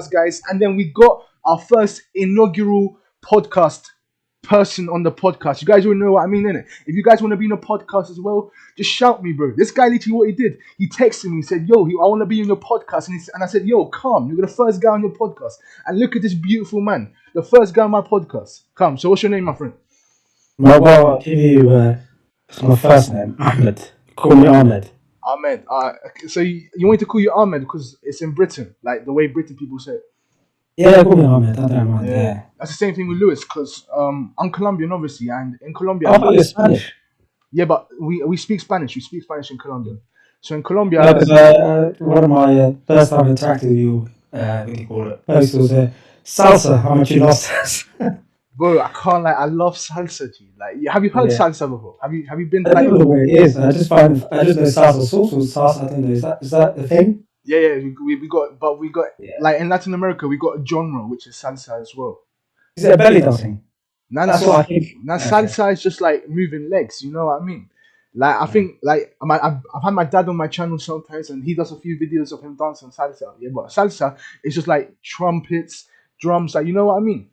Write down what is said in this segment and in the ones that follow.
guys. And then we got our first inaugural podcast person on the podcast. You guys all know what I mean, innit? If you guys want to be in a podcast as well, just shout me, bro. This guy literally what he did. He texted me, he said, yo, I want to be on your podcast. And I said, yo, come. You're the first guy on your podcast. And look at this beautiful man. The first guy on my podcast. Come. So what's your name, my friend? Well, I'll give you my first name, Ahmed. Call me Ahmed. Ahmed. So you want me to call you Ahmed because it's in Britain, like the way Britain people say it. Yeah, call me Ahmed. I don't mind. Yeah. That's the same thing with Lewis because I'm Colombian, obviously, and in Colombia, I thought you're Spanish. yeah, but we speak Spanish. We speak Spanish in Colombia. So in Colombia, No, because one of my first time interacting with you, what do you call it? Post was salsa. How much you lost us? bro, I can't like. I love salsa. G. Like, have you heard Yeah. salsa before? Have you been to I like? don't know where it is. I just know salsa sauce was salsa. I don't know. Is that the thing? Yeah. We got, but we got Yeah. like in Latin America, we got a genre which is salsa as well. Is it a belly dancing? Now That's what I think. now Okay. salsa is just like moving legs. You know what I mean? Like I think like I've had my dad on my channel sometimes, and he does a few videos of him dancing salsa. Yeah, but salsa is just like trumpets, drums. Like you know what I mean?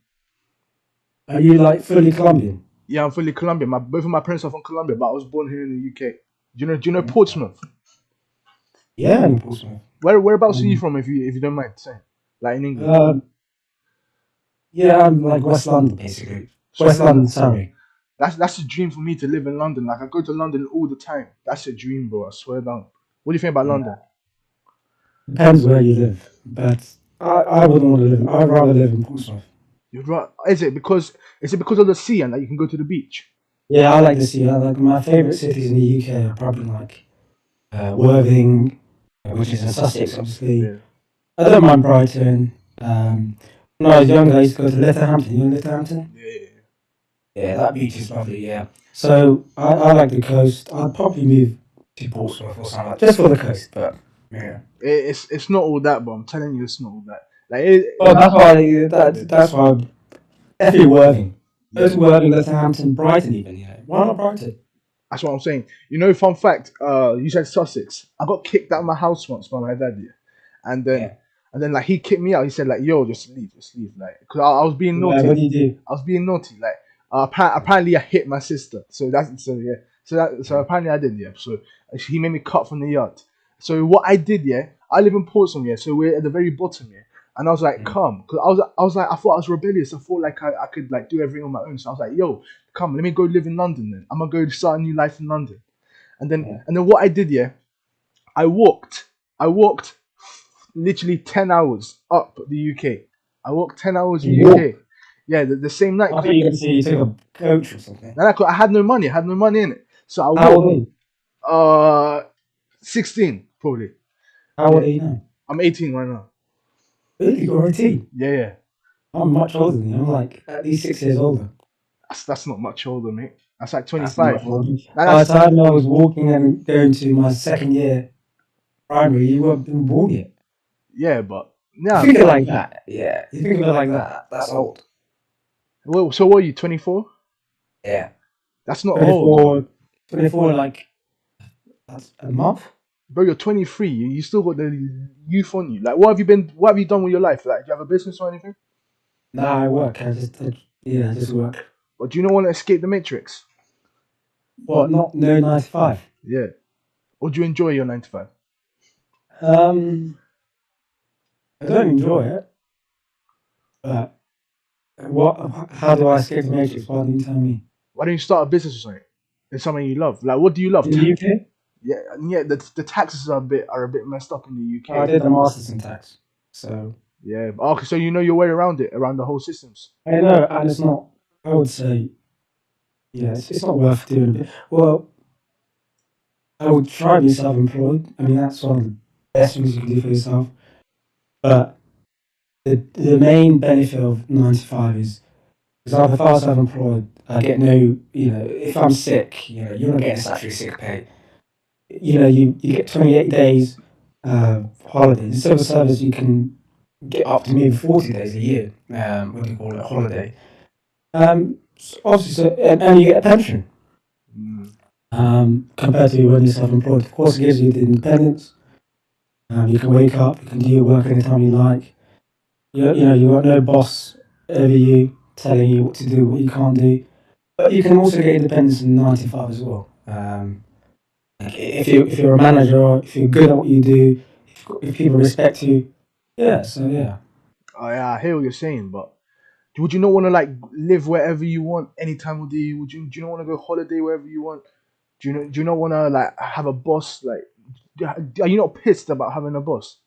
Are you like fully Colombian? Yeah, I'm fully Colombian. Both of my parents are from Colombia, but I was born here in the UK. Do you know Portsmouth? Yeah, I'm Portsmouth. Whereabouts are you from, if you don't mind saying? Like in England. Yeah, I'm like West London basically. So West London, sorry. that's a dream for me to live in London. Like I go to London all the time. That's a dream, bro. I swear down. What do you think about London? Depends where you live, but I wouldn't want to live. I'd rather live in Portsmouth. You're right. Is it because of the sea and that you can go to the beach? Yeah, I like the sea. I like my favourite cities in the UK are probably like Worthing, which is in Sussex, obviously. Yeah. I don't mind Brighton. When I was younger, I used to go to Littlehampton. You know Littlehampton? Yeah. Yeah, that beach is lovely. Yeah. So I like the coast. I'd probably move to Portsmouth or something, just for the coast. But yeah. It's not all that, but I'm telling you, it's not all that. Like Well, that's why I'm definitely Worthing. There's Worthing, Littlehampton, Brighton, even. Yeah. Why not Brighton? that's what I'm saying. You know, fun fact. You said Sussex. I got kicked out of my house once by my dad. Yeah, and then. Yeah. And then like he kicked me out. He said like, "Yo, just leave, like, because I was being Yeah, naughty. what do you do? I was being naughty. Like, apparently I hit my sister. So apparently I did. Yeah. So he made me cut from the yard. So what I did, yeah, I live in Portsmouth. Yeah. So we're at the very bottom. Yeah. And I was like, come, because I was like, I thought I was rebellious. I thought like I could like do everything on my own. So I was like, yo, come, let me go live in London. Then I'm gonna go start a new life in London. And then what I did, yeah, I walked literally 10 hours up the UK. I walked 10 hours in the UK. Yeah, the same night. I thought you were going to say you took a coach or something. And I had no money. I had no money in it. So I How old walked. are you? 16 probably. How old are you now? I'm 18 right now. Really? You're 18? Yeah. I'm much older than you. I'm like at least 6 years older. That's not much older, mate. That's like That's 25. not older. Now By that's, the time I was walking and going to my second year primary, you weren't been born yet. yeah, but You yeah. think of it like that. Yeah. You think of it like that. That's old. Well, so what are you? 24? Yeah. That's not old, 24 like that's a month. bro. You're 23. You still got the youth on you. Like, what have you been? What have you done with your life? Like, do you have a business or anything? No, I work. I just work. Or do you not want to escape the matrix? What? Not no 9 to 5. Yeah. Or do you enjoy your 9 to 5? I don't enjoy it. But how do I escape the matrix? Why don't you tell me? Why don't you start a business or something? It's something you love. Like, what do you love? In the UK? Yeah, and yeah. The taxes are a bit messed up in the UK. I did a master's in tax. So Yeah. Okay, so you know your way around it, around the whole systems. I know, and it's not, I would say, yeah, it's not worth doing. Well, I would try to be self employed. I mean, that's one of the best things you can do for yourself. But the main benefit of 9 to 5 is, for example, if I was self employed, I get no, if I'm sick, you're not getting statutory sick pay. You get 28 days holiday. In civil service, you can get up to maybe 40 days a year. What do you call it? Holiday. Obviously, and you get a pension. Compared to when you're self-employed. Of course, it gives you the independence. You can wake up, you can do your work anytime you like. You got no boss over you telling you what to do, what you can't do. But you can also get independence in 9 to 5 as well. Like if you're a manager, or if you're good at what you do, if people respect you, yeah. So yeah. Oh yeah, I hear what you're saying, but would you not want to like live wherever you want any time of the year? Would you? Do you not want to go holiday wherever you want? Do you not want to like have a boss? Like, are you not pissed about having a boss?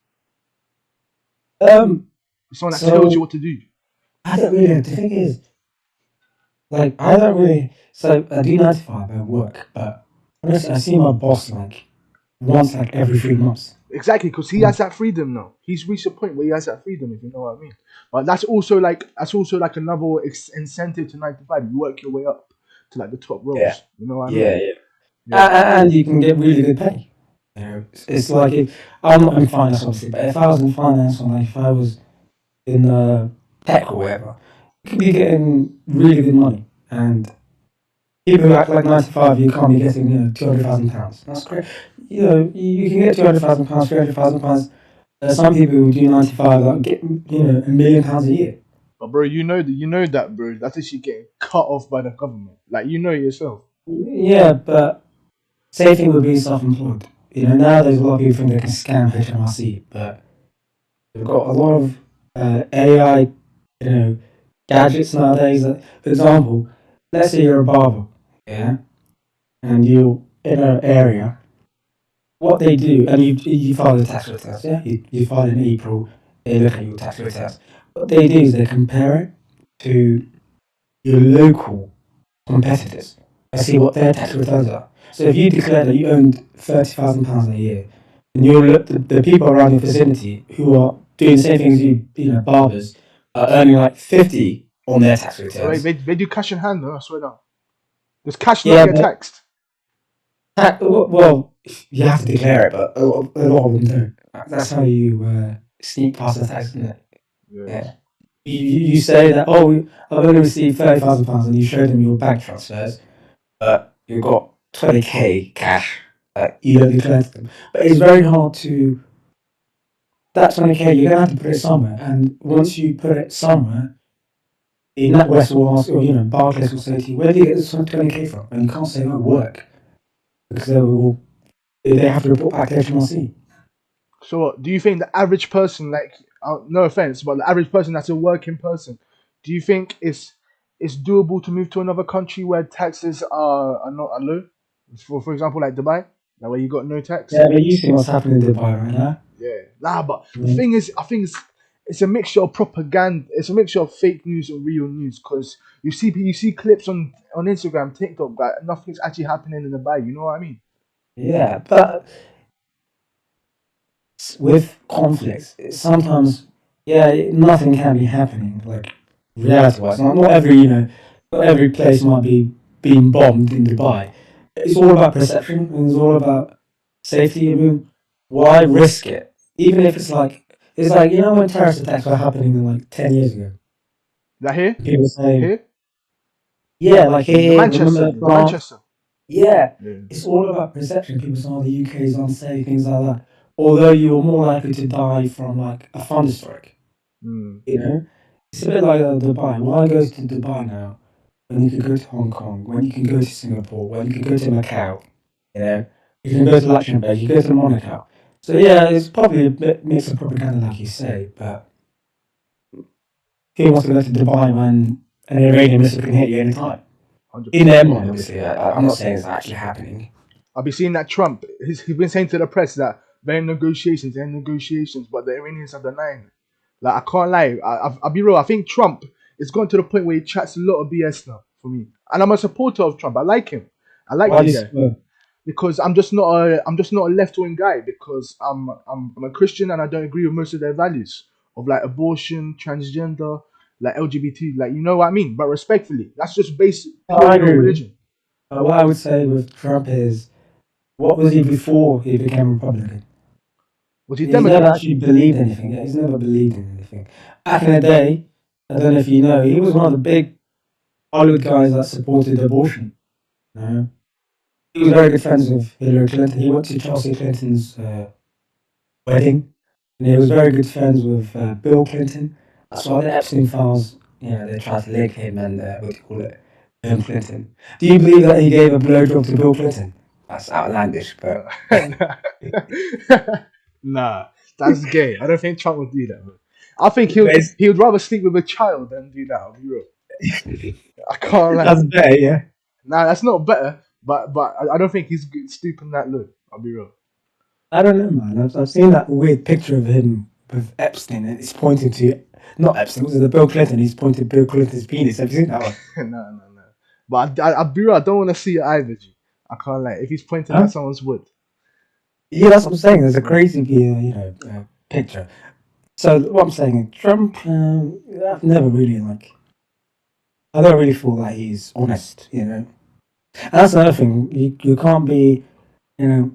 Um. Someone that tells you So what to do. I don't really. The thing is, like, I don't really. So I do 9 to 5 at work, but honestly, I see my boss like once like every 3 months. Exactly, because he has that freedom now. He's reached a point where he has that freedom, if you know what I mean. But that's also like another incentive to 9 to 5. You work your way up to like the top Yeah. roles. You know what I mean? Yeah, yeah. Yeah. And you can get really good pay. It's like if I'm not in finance, obviously, but if I was in finance or like if I was in tech or whatever, you could be getting really good money. And people who act like 9 to 5, you can't be getting £200,000. That's great. You can get £200,000, £300,000. Some people who do 9 to 5 that get £1 million a year. But bro, you know that, bro. That's actually getting cut off by the government. Like you know it yourself. Yeah, but same thing with being self-employed. Now there's a lot of people think they can scam HMRC, but we've got a lot of AI, gadgets nowadays. For example, let's say you're a barber, yeah, and you're in an area. What they do, and you file the tax returns, yeah, you file in April. They look at your tax returns. What they do is they compare it to your local competitors and see what their tax returns are. So if you declare that you earned £30,000 a year, and you'll look the people around your vicinity who are doing the same things barbers, are earning like 50 on their tax Wait, returns. they do cash in hand, though. I swear down. Does cash not Yeah, get but taxed? well, you have to declare it, but a lot of them don't. That's how you sneak past the tax, isn't it? Yeah. Yeah. You say that, oh, I've only received £30,000, and you show them your bank transfers, but you've got 20k cash that you don't declare to them. But it's very hard to, that 20k, you're going to have to put it somewhere. And once you put it somewhere, the NatWest will ask, or, Barclays will say to you, where do you get this 20k from? And you can't say, oh, work, because they have to report back to HMRC. So what, do you think the average person, like, no offense, but the average person that's a working person, do you think it's doable to move to another country where taxes are not are low? For example, like Dubai, like where you got no tax. Yeah, but you see what's happening in Dubai right now. Yeah. Nah, but the Mm. thing is, I think it's a mixture of propaganda. It's a mixture of fake news and real news. Because you see clips on Instagram, TikTok, that nothing's actually happening in Dubai. You know what I mean? Yeah, but with conflicts, sometimes, yeah, nothing can be happening, like, reality-wise. Not every, not every place might be being bombed in Dubai. It's all about perception, and it's all about safety. I mean, why risk it? Even if it's like, when terrorist attacks were happening like 10 years ago, That here, people saying, here, yeah, like the here, remember Manchester, the France? Manchester. Yeah, Yeah. it's all about perception. People say, oh, the UK is unsafe, things like that. Although you're more likely to die from like a thunderstrike, Mm. you know? It's a bit like Dubai. Why go to Dubai now when you can go to Hong Kong, when you can go to Singapore, when you can go to Macau, you know? You can go to Luxembourg, you can go to Monaco. So yeah, it's probably a bit mix of propaganda, like you say, but who wants to go to Dubai when an Iranian missile can hit you anytime? In 100%. their mind, obviously. I'm not saying it's actually happening. I've been seeing that Trump, he's been saying to the press that they're in negotiations, but the Iranians are denying it. Like, I can't lie. I'll be real. I think Trump is gone to the point where he chats a lot of BS now for me. And I'm a supporter of Trump. I like him. I like Why the do guy. you Because I'm just not a left wing guy because I'm a Christian and I don't agree with most of their values of like abortion, transgender, like LGBT, like you know what I mean. But respectfully, that's just based I purely on agree with you. religion. What I would say with Trump is, what was he before he became Republican? Was he He's never Democrat? actually believed anything. Yeah, he's never believed in anything. Back in the day, I don't know if you know, he was one of the big Hollywood guys that supported abortion. You know? He was very good friends with Hillary Clinton. He went to Chelsea Clinton's wedding, and he was very good friends with Bill Clinton. That's why the Epstein files, they tried to link him and what do you call it, Bill Clinton. Do you believe that he gave a blowjob to Bill Clinton? That's outlandish, but Nah, nah, that's gay. I don't think Trump would do that, bro. I think he would rather sleep with a child than do that. I'll be real. I can't lie. that's better, yeah. Nah, that's not better, but I don't think he's stooping that low. I'll be real. I don't know, man. I've seen that weird picture of him with Epstein, and it's pointing to not Epstein. Was it the Bill Clinton? He's pointing to Bill Clinton's penis. Have you seen that one? No, no, no. But I'll be real. I don't want to see it either. G. I can't lie. If he's pointing Huh? at someone's wood, Yeah, that's what I'm saying. There's a crazy, picture. So what I'm saying, Trump, I've never really I don't really feel that he's honest, And that's another thing. You can't be, you know,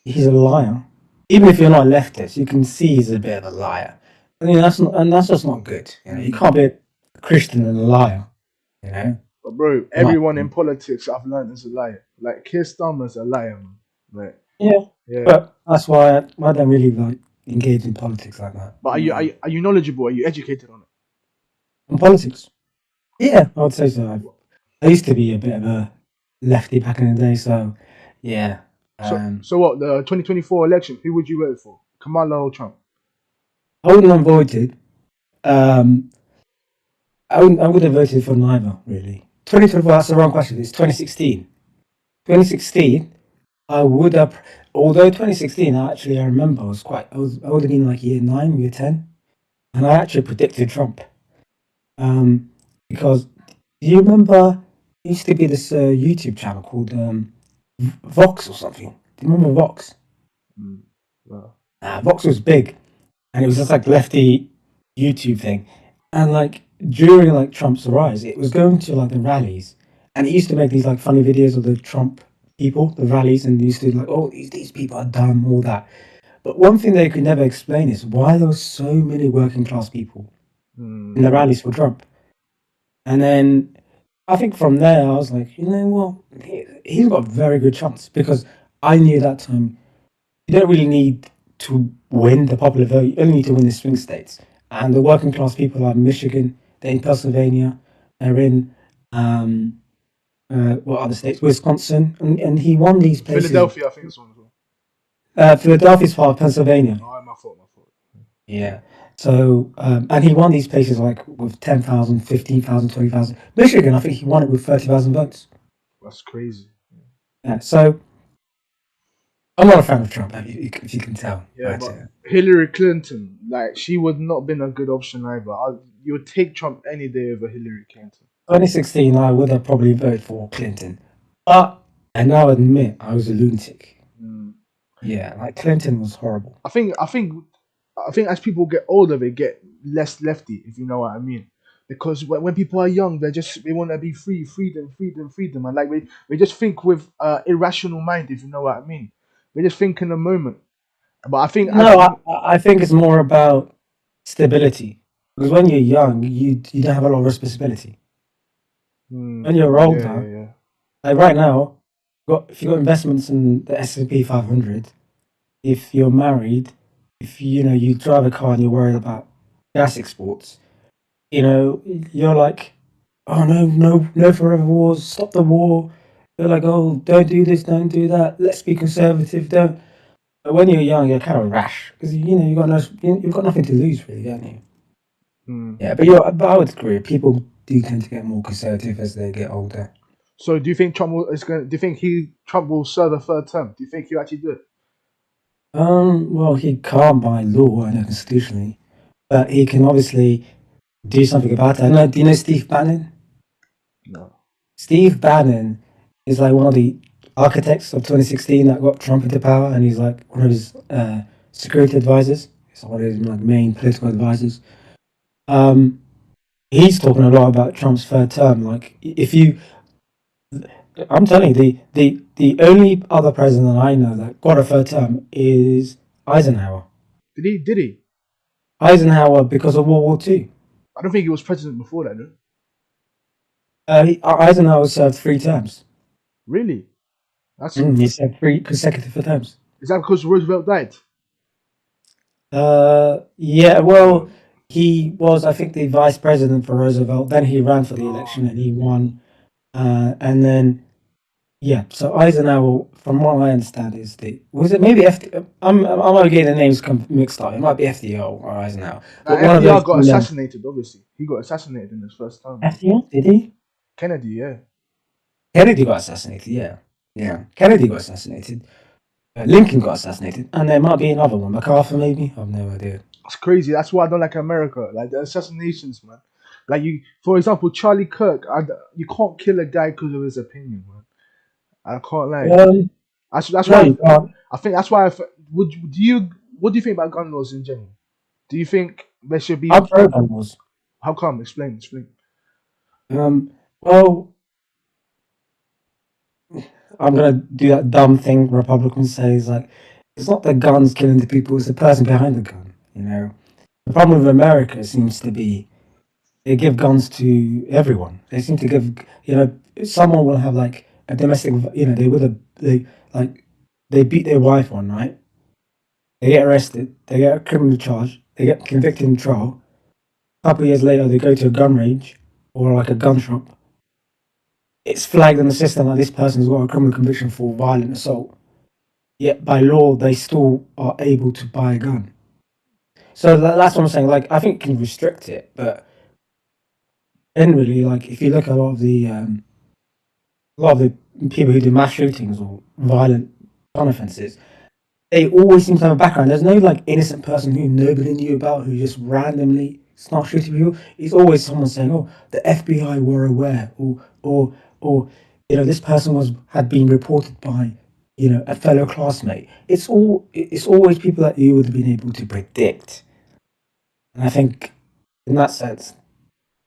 he's a liar. Even if you're not a leftist, you can see he's a bit of a liar. I mean, that's just not good. You can't be a Christian and a liar. You know, but bro, Not- everyone in politics I've learned is a liar. Like Keir Starmer's a liar, man. Like, yeah, yeah. but that's why I don't really engage in politics like that. But are you knowledgeable? Are you educated on it? In politics, yeah, I would say so. I used to be a bit of a lefty back in the day, so yeah. So what? The 2024 election, who would you vote for? Kamala or Trump? I wouldn't have voted. Um, I would have voted for neither, really. 2024, that's the wrong question. It's 2016. 2016, I would have, although 2016, I remember, I would have been like year 9, year 10, and I actually predicted Trump. Because, do you remember, there used to be this YouTube channel called Vox or something? Do you remember Vox? No. Vox was big, and it was just like lefty YouTube thing. And like during like Trump's rise, it was going to like the rallies, and it used to make these like funny videos of the Trump people, the rallies, and used to like, oh, these people are dumb, all that. But one thing they could never explain is why there were so many working class people in the rallies for Trump. And then I think from there I was like, well, he's got a very good chance because I knew that time you don't really need to win the popular vote. You only need to win the swing states. And the working class people are in Michigan, they're in Pennsylvania, they're in what other states? Wisconsin, and he won these places. Philadelphia, I think it's one as well. Philadelphia's part of Pennsylvania. Oh, my fault. Yeah. So, and he won these places like with 10,000, 15,000, 20,000. Michigan, I think he won it with 30,000 votes. That's crazy. Yeah. So, I'm not a fan of Trump, if you can tell. Yeah, but Hillary Clinton, like, she would not have been a good option either. You would take Trump any day over Hillary Clinton. 2016, I would have probably voted for Clinton. But I now admit I was a lunatic. Yeah, like Clinton was horrible. I think as people get older, they get less lefty, if you know what I mean. Because when people are young, they want to be free, freedom, and like we just think with irrational mind, if you know what I mean. We just think in a moment. But I think I think it's more about stability. Because when you're young, you don't have a lot of responsibility. When you're older, like right now, if you've got investments in the S&P 500, if you're married, if you drive a car and you're worried about gas exports, you're like, oh no forever wars, stop the war. They're like, oh, don't do this, don't do that. Let's be conservative. Don't. But when you're young, you're kind of rash because you've got nothing to lose, really, don't you? Yeah, but I would agree. People do tend to get more conservative as they get older. So, do you think Trump Do you think Trump will serve a third term? Do you think he'll actually do it? Well, he can't by law and constitutionally, but he can obviously do something about it. Do you know Steve Bannon? No. Steve Bannon is like one of the architects of 2016 that got Trump into power, and he's like one of his security advisors. He's one of his like main political advisors. He's talking a lot about Trump's third term. Like, I'm telling you, the only other president I know that got a third term is Eisenhower. Did he? Eisenhower because of World War II. I don't think he was president before that, no? Eisenhower served 3 terms. Really? He served 3 consecutive terms. Is that because Roosevelt died? Yeah, well, he was, I think, the vice president for Roosevelt. Then he ran for the election and he won. And then yeah, so Eisenhower, from what I understand, is the was it maybe FD? I'm getting the names mixed up. It might be FDR or Eisenhower, but one of FDR those got two men. assassinated. Obviously, he got assassinated in his first term. FDR, did he? Kennedy, yeah, Kennedy got assassinated. Yeah, yeah. Kennedy got assassinated. Lincoln got assassinated, and there might be another one. MacArthur, maybe. I've no idea. it's crazy. That's why I don't like America. Like the assassinations, man. Like you, for example, Charlie Kirk. You can't kill a guy because of his opinion, man. I can't lie. Um, That's no, why you can't. I think that's why would do you what do you think about gun laws in general? Do you think there should be? I'm pro gun laws. How come? Explain. Explain. Well, I'm gonna do that dumb thing Republicans say is like, it's not the guns killing the people; it's the person behind the gun. You know, the problem with America seems to be they give guns to everyone. They seem to give, someone will have like a domestic, they would have, they like, they beat their wife one night, they get arrested, they get a criminal charge, they get convicted in trial. A couple of years later, they go to a gun range or like a gun shop. It's flagged in the system that this person's got a criminal conviction for violent assault. Yet by law, they still are able to buy a gun. So that's what I'm saying. Like, I think you can restrict it, but generally, like, if you look at a lot of the people who do mass shootings or violent gun offences, they always seem to have a background. There's no like innocent person who nobody knew about who just randomly starts shooting people. It's always someone saying, "Oh, the FBI were aware," or this person was had been reported by a fellow classmate. It's always people that you would have been able to predict. And I think in that sense,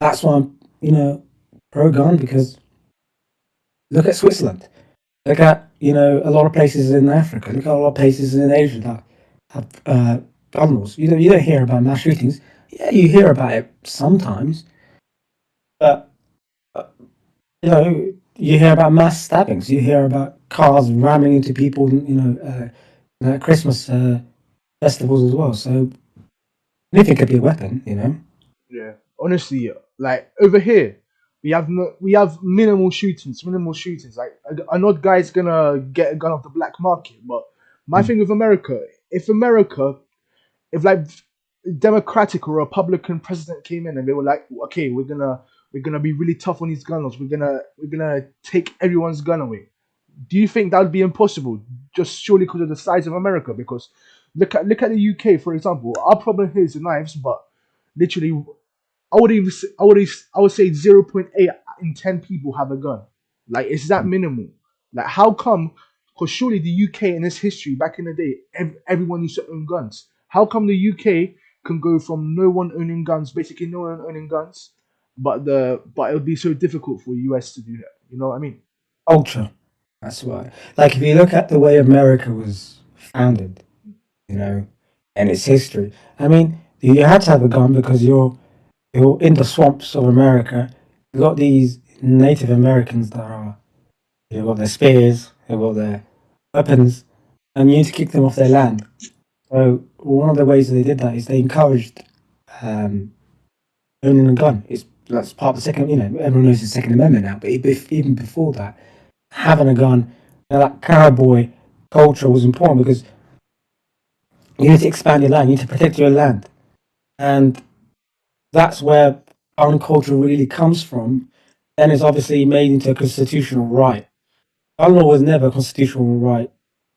that's why I'm pro gun because look at Switzerland. Look at a lot of places in Africa. Look at a lot of places in Asia that have gun laws. You don't hear about mass shootings. Yeah, you hear about it sometimes, but uh, you hear about mass stabbings. You hear about cars ramming into people. At Christmas festivals as well. So anything could be a weapon. Yeah, honestly, like over here, we have minimal shootings, minimal shootings. Like I know guy's gonna get a gun off the black market, but my Mm. thing with America, if like Democratic or Republican president came in and they were like, okay, we're gonna be really tough on these gun laws. We're gonna take everyone's gun away. Do you think that would be impossible? Just surely because of the size of America? Because look at the UK for example. Our problem here is the knives, but literally I would say 0.8 in 10 people have a gun. Like it's that minimal. Like how come? Because surely the UK in its history back in the day, everyone used to own guns. How come the UK can go from no one owning guns, basically no one owning guns, but it would be so difficult for US to do that. You know what I mean? Culture. That's why. Like if you look at the way America was founded, and its history. I mean, you had to have a gun because you're in the swamps of America. You got these Native Americans that are they've got their spears, they've got their weapons, and you need to kick them off their land. So one of the ways they did that is they encouraged um, owning a gun. That's part of the second. Everyone knows the Second Amendment now, but even before that, having a gun, that cowboy culture was important because you need to expand your land, you need to protect your land, and that's where gun culture really comes from. And it's obviously made into a constitutional right. Gun law was never a constitutional right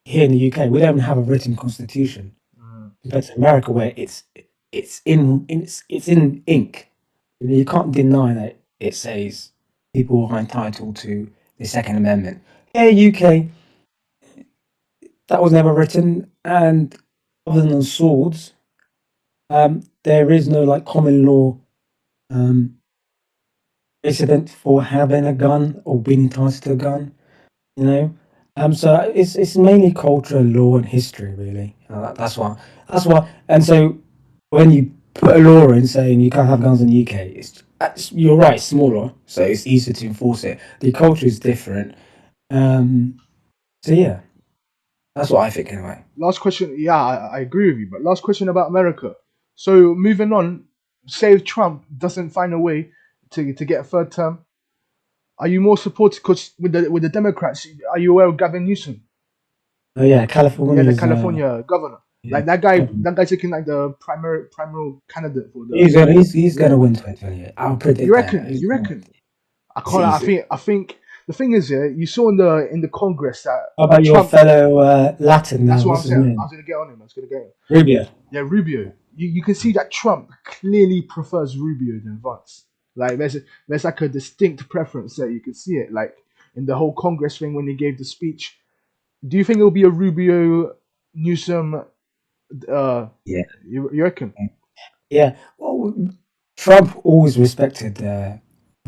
here in the UK. We don't have a written constitution Mm. compared to America, where it's in ink. You can't deny that it says people are entitled to the Second Amendment. Here, UK, that was never written, and other than swords, there is no like common law um, precedent for having a gun or being entitled to a gun. You know, so it's mainly culture, law, and history, really. That's why. And so when you put a law in saying you can't have guns in the UK, you're right, it's smaller, so it's easier to enforce it. The culture is different. So yeah, that's what I think anyway. Last question. Yeah, I agree with you. But last question about America. So moving on. say if Trump doesn't find a way to get a third term, are you more supportive? Because with the Democrats, are you aware of Gavin Newsom? Oh yeah, Yeah, the California's California governor. yeah, Like that guy, government. that guy's looking like the primary candidate for the. He's Yeah, gonna win 2028. I'll you predict that. reckon? You reckon? I It's can't. easy. I think the thing is, yeah, you saw in the Congress that How about your Trump. fellow Latin That's now? what I'm What's his saying. I name? was gonna get on him. I was gonna get him. Rubio. Yeah, Rubio. You can see that Trump clearly prefers Rubio than Vance. Like there's like a distinct preference there. You can see it like in the whole Congress thing when he gave the speech. Do you think it'll be a Rubio Newsom? Yeah. You reckon? Yeah. Well, Trump always respected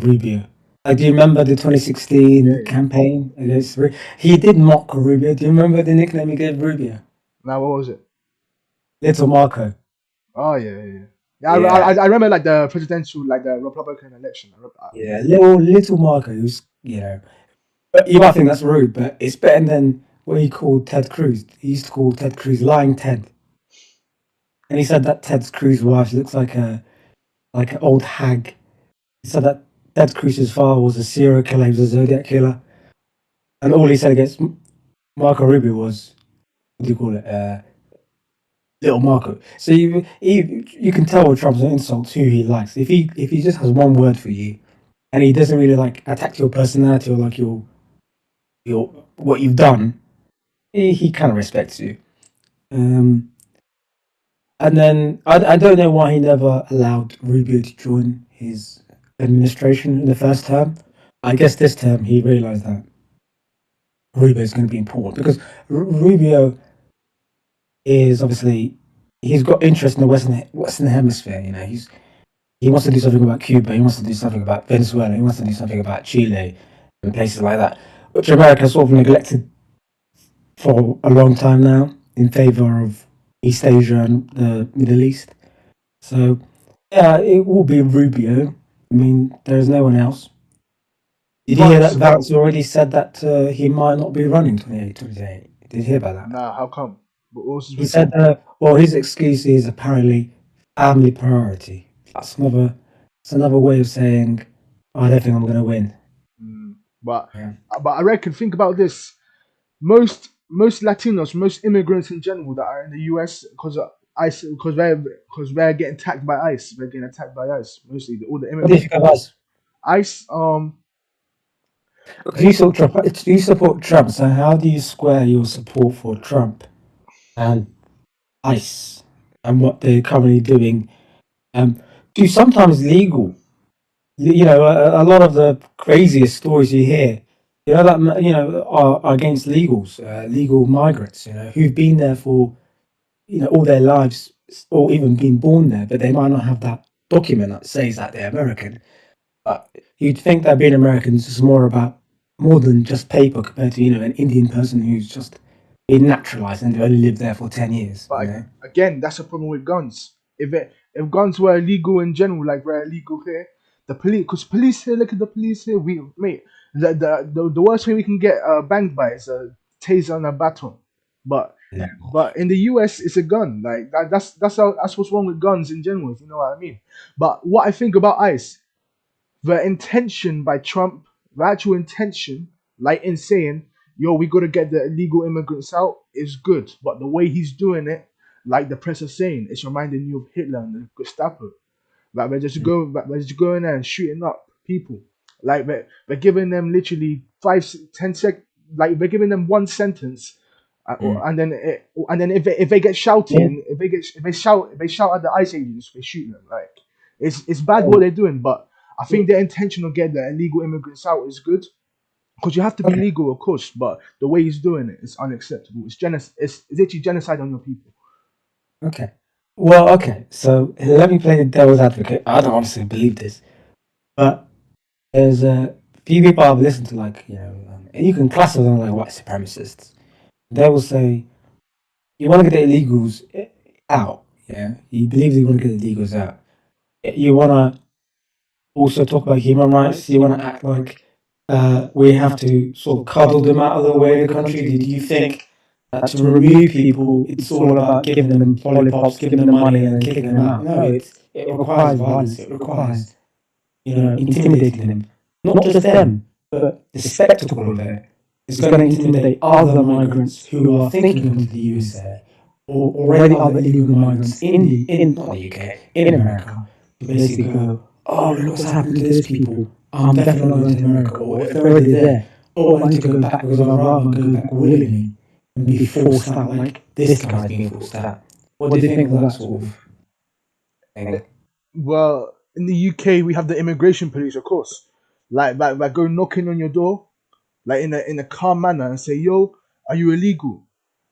Rubio. Like, do you remember the Yeah, 2016 yeah. campaign against He did mock Rubio. Do you remember the nickname he gave Rubio? Now what was it? Little Marco. Oh yeah, yeah, yeah. Yeah, Yeah. I remember like the presidential, like the Republican election. Yeah. Little Marco, who's, but you might think that's rude, but it's better than what he called Ted Cruz. He used to call Ted Cruz Lying Ted. And he said that Ted Cruz's wife looks like an old hag. He said that Ted Cruz's father was a serial killer, he was a Zodiac killer. And all he said against Marco Rubio was, what do you call it? Little Marco. So you can tell with Trump's insults who he likes. If he just has one word for you, and he doesn't really like attack your personality or like your what you've done, he kind of respects you. Um, and then I don't know why he never allowed Rubio to join his administration in the first term. I guess this term he realized that Rubio is going to be important because Rubio is obviously he's got interest in the Western Hemisphere. He wants to do something about Cuba. He wants to do something about Venezuela. He wants to do something about Chile and places like that, which America sort of neglected for a long time now in favor of East Asia and the Middle East. So yeah, it will be Rubio. I mean, there is no one else. Did you hear that Vance. Vance already said that he might not be running 28? Did you hear about that? Nah, how come? What was his He said, reason? well, his excuse is apparently family priority. That's another way of saying, I don't think I'm going to win. Mm, but Yeah. but I reckon think about this. Most Latinos, most immigrants in general that are in the US because ICE, because they're getting attacked by ICE. They're getting attacked by ICE. Mostly all the What do you think immigrants. of us? ICE. Because you support Trump, so how do you square your support for Trump and ICE and what they're currently doing? Do sometimes legal. A lot of the craziest stories you hear, are against legal migrants, who've been there for, all their lives or even been born there, but they might not have that document that says that they're American. But you'd think that being American is just more than just paper compared to, an Indian person who's just been naturalized and they've only lived there for 10 years, But again, that's a problem with guns. If guns were illegal in general, like we're illegal here, the police, because police here, look at the police here. We mate, the worst way we can get banged by is a taser and a baton. But Yeah. but in the US, it's a gun. Like that's what's wrong with guns in general. If you know what I mean. But what I think about ICE, the intention by Trump, the actual intention, like in saying, yo, we gotta get the illegal immigrants out, is good. But the way he's doing it, like the press is saying, it's reminding you of Hitler and the Gestapo. Like we're just going there and shooting up people. Like we're giving them literally 5, 10 like we're giving them one sentence, Mm. and then if they get Yeah. shouting, if they shout at the ICE agents, they shoot them. Like it's bad what they're doing, but I think their intention of getting the illegal immigrants out is good because you have to be Okay. legal, of course. But the way he's doing it is unacceptable. It's literally genocide on your people. Okay. Well, okay. So let me play the devil's advocate. I don't honestly believe this, but there's a few people I've listened to, like, and you can classify them like white supremacists. They will say, you want to get the illegals out. Yeah. You believe you want to get the illegals out. You want to also talk about human rights. You want to act like we have to sort of cuddle them out of the way of the country. Do you think that to remove people, it's all about giving them lollipops, giving them money, and then kicking them out. No, it requires violence. It requires, intimidating them. Not just them, but the spectacle of it is going to intimidate other migrants who are thinking of the USA or already other illegal migrants in not the UK, in America, to basically go, oh, look what's happened to these people. I'm definitely not going to America. Or if they're already there, oh, I need to go back because I'd rather go back willingly and be forced out like this guy's being forced out. What do you think of that sort of thing? Well, in the UK, we have the immigration police, of course. Like go knocking on your door, like in a calm manner, and say, "Yo, are you illegal?"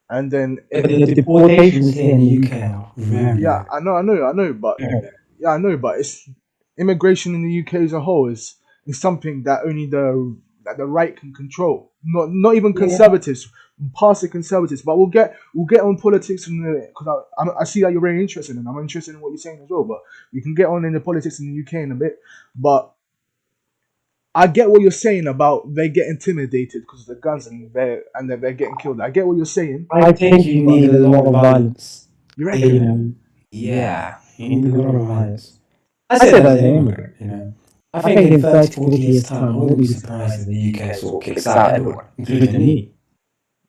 And then But the deportations here in the UK are very yeah, low. I know, but yeah, I know, but it's immigration in the UK as a whole is something that only the right can control. Not even conservatives, past the conservatives. But we'll get on politics because I see that you're very interested and I'm interested in what you're saying as well. But we can get on in the politics in the UK in a bit. But I get what you're saying about they get intimidated because of the guns and they're getting killed. I get what you're saying. I think you need a lot of violence. You You reckon? know, yeah, you need a lot of violence. I said that as an immigrant. I think in 30, 40 years' time, I wouldn't be surprised if the UK sort of kicks out everyone, including me.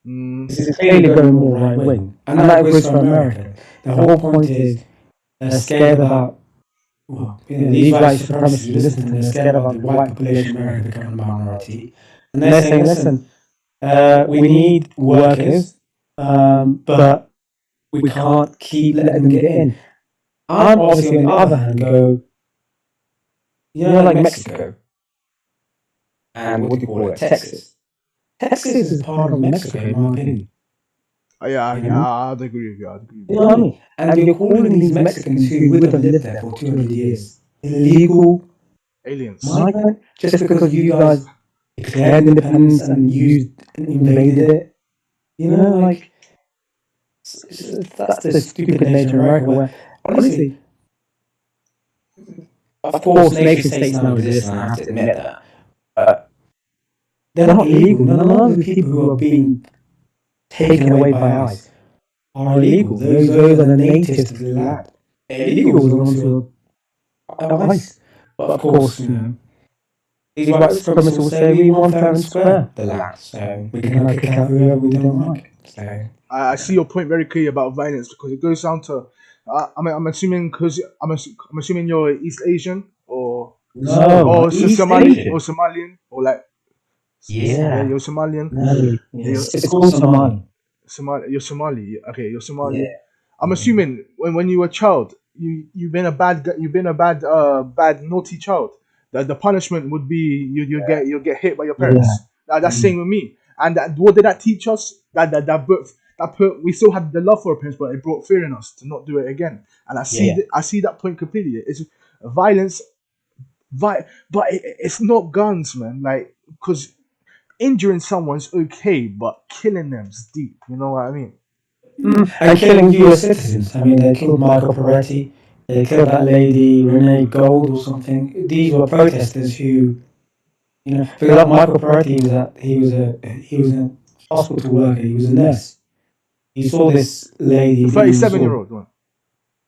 Mm, It's clearly going more right wing. And that goes for America. The whole point is they're scared about, well, these white supremacists, you listen to them, they're scared about the white population of America becoming a minority. And they're saying, listen, we need workers, but we can't keep letting them get in. I'm obviously, on the other hand, go, like Mexico and what do you call it, Texas. Texas is part of Mexico, in my opinion. yeah, You know? I'd agree with you. I'd agree with You you. know what I mean? And you're calling these Mexicans who would have lived there for 200 years illegal Aliens. migrant just because you guys declared independence and you invaded it. Like, that's the stupid nature of America where, honestly, of course, nation states now exist, and I have to admit that. But they're not illegal. None of the people who are being taken away by ICE are illegal. Those are the natives of the land. Illegal are the ones who are ICE. But of course, these white supremacists will say we want fair and square the land, so we can kick out whoever we don't like. So I see your point very clear about violence because it goes down to. I'm assuming because I'm assuming you're East Asian or East Somali Asian. or Somalian or like Yeah. you're Somalian. No, Yeah, it's called Somali. You're Somali. Okay, you're Somali. Yeah. I'm assuming when you were a child, you've been a you've been a bad naughty child. The punishment would be you'll get hit by your parents. That's same with me. And what did that teach us? That put we still had the love for our parents, but it brought fear in us to not do it again. And I see that point completely. It's violence, but it's not guns, man. Like because injuring someone's okay, but killing them's deep. You know what I mean? And killing US citizens. I mean, they killed Michael Peretti. They killed that lady Renee Gold or something. These were protesters who, because that Michael Peretti he was a hospital worker. He was a nurse. He saw this lady The being 37-year-old one.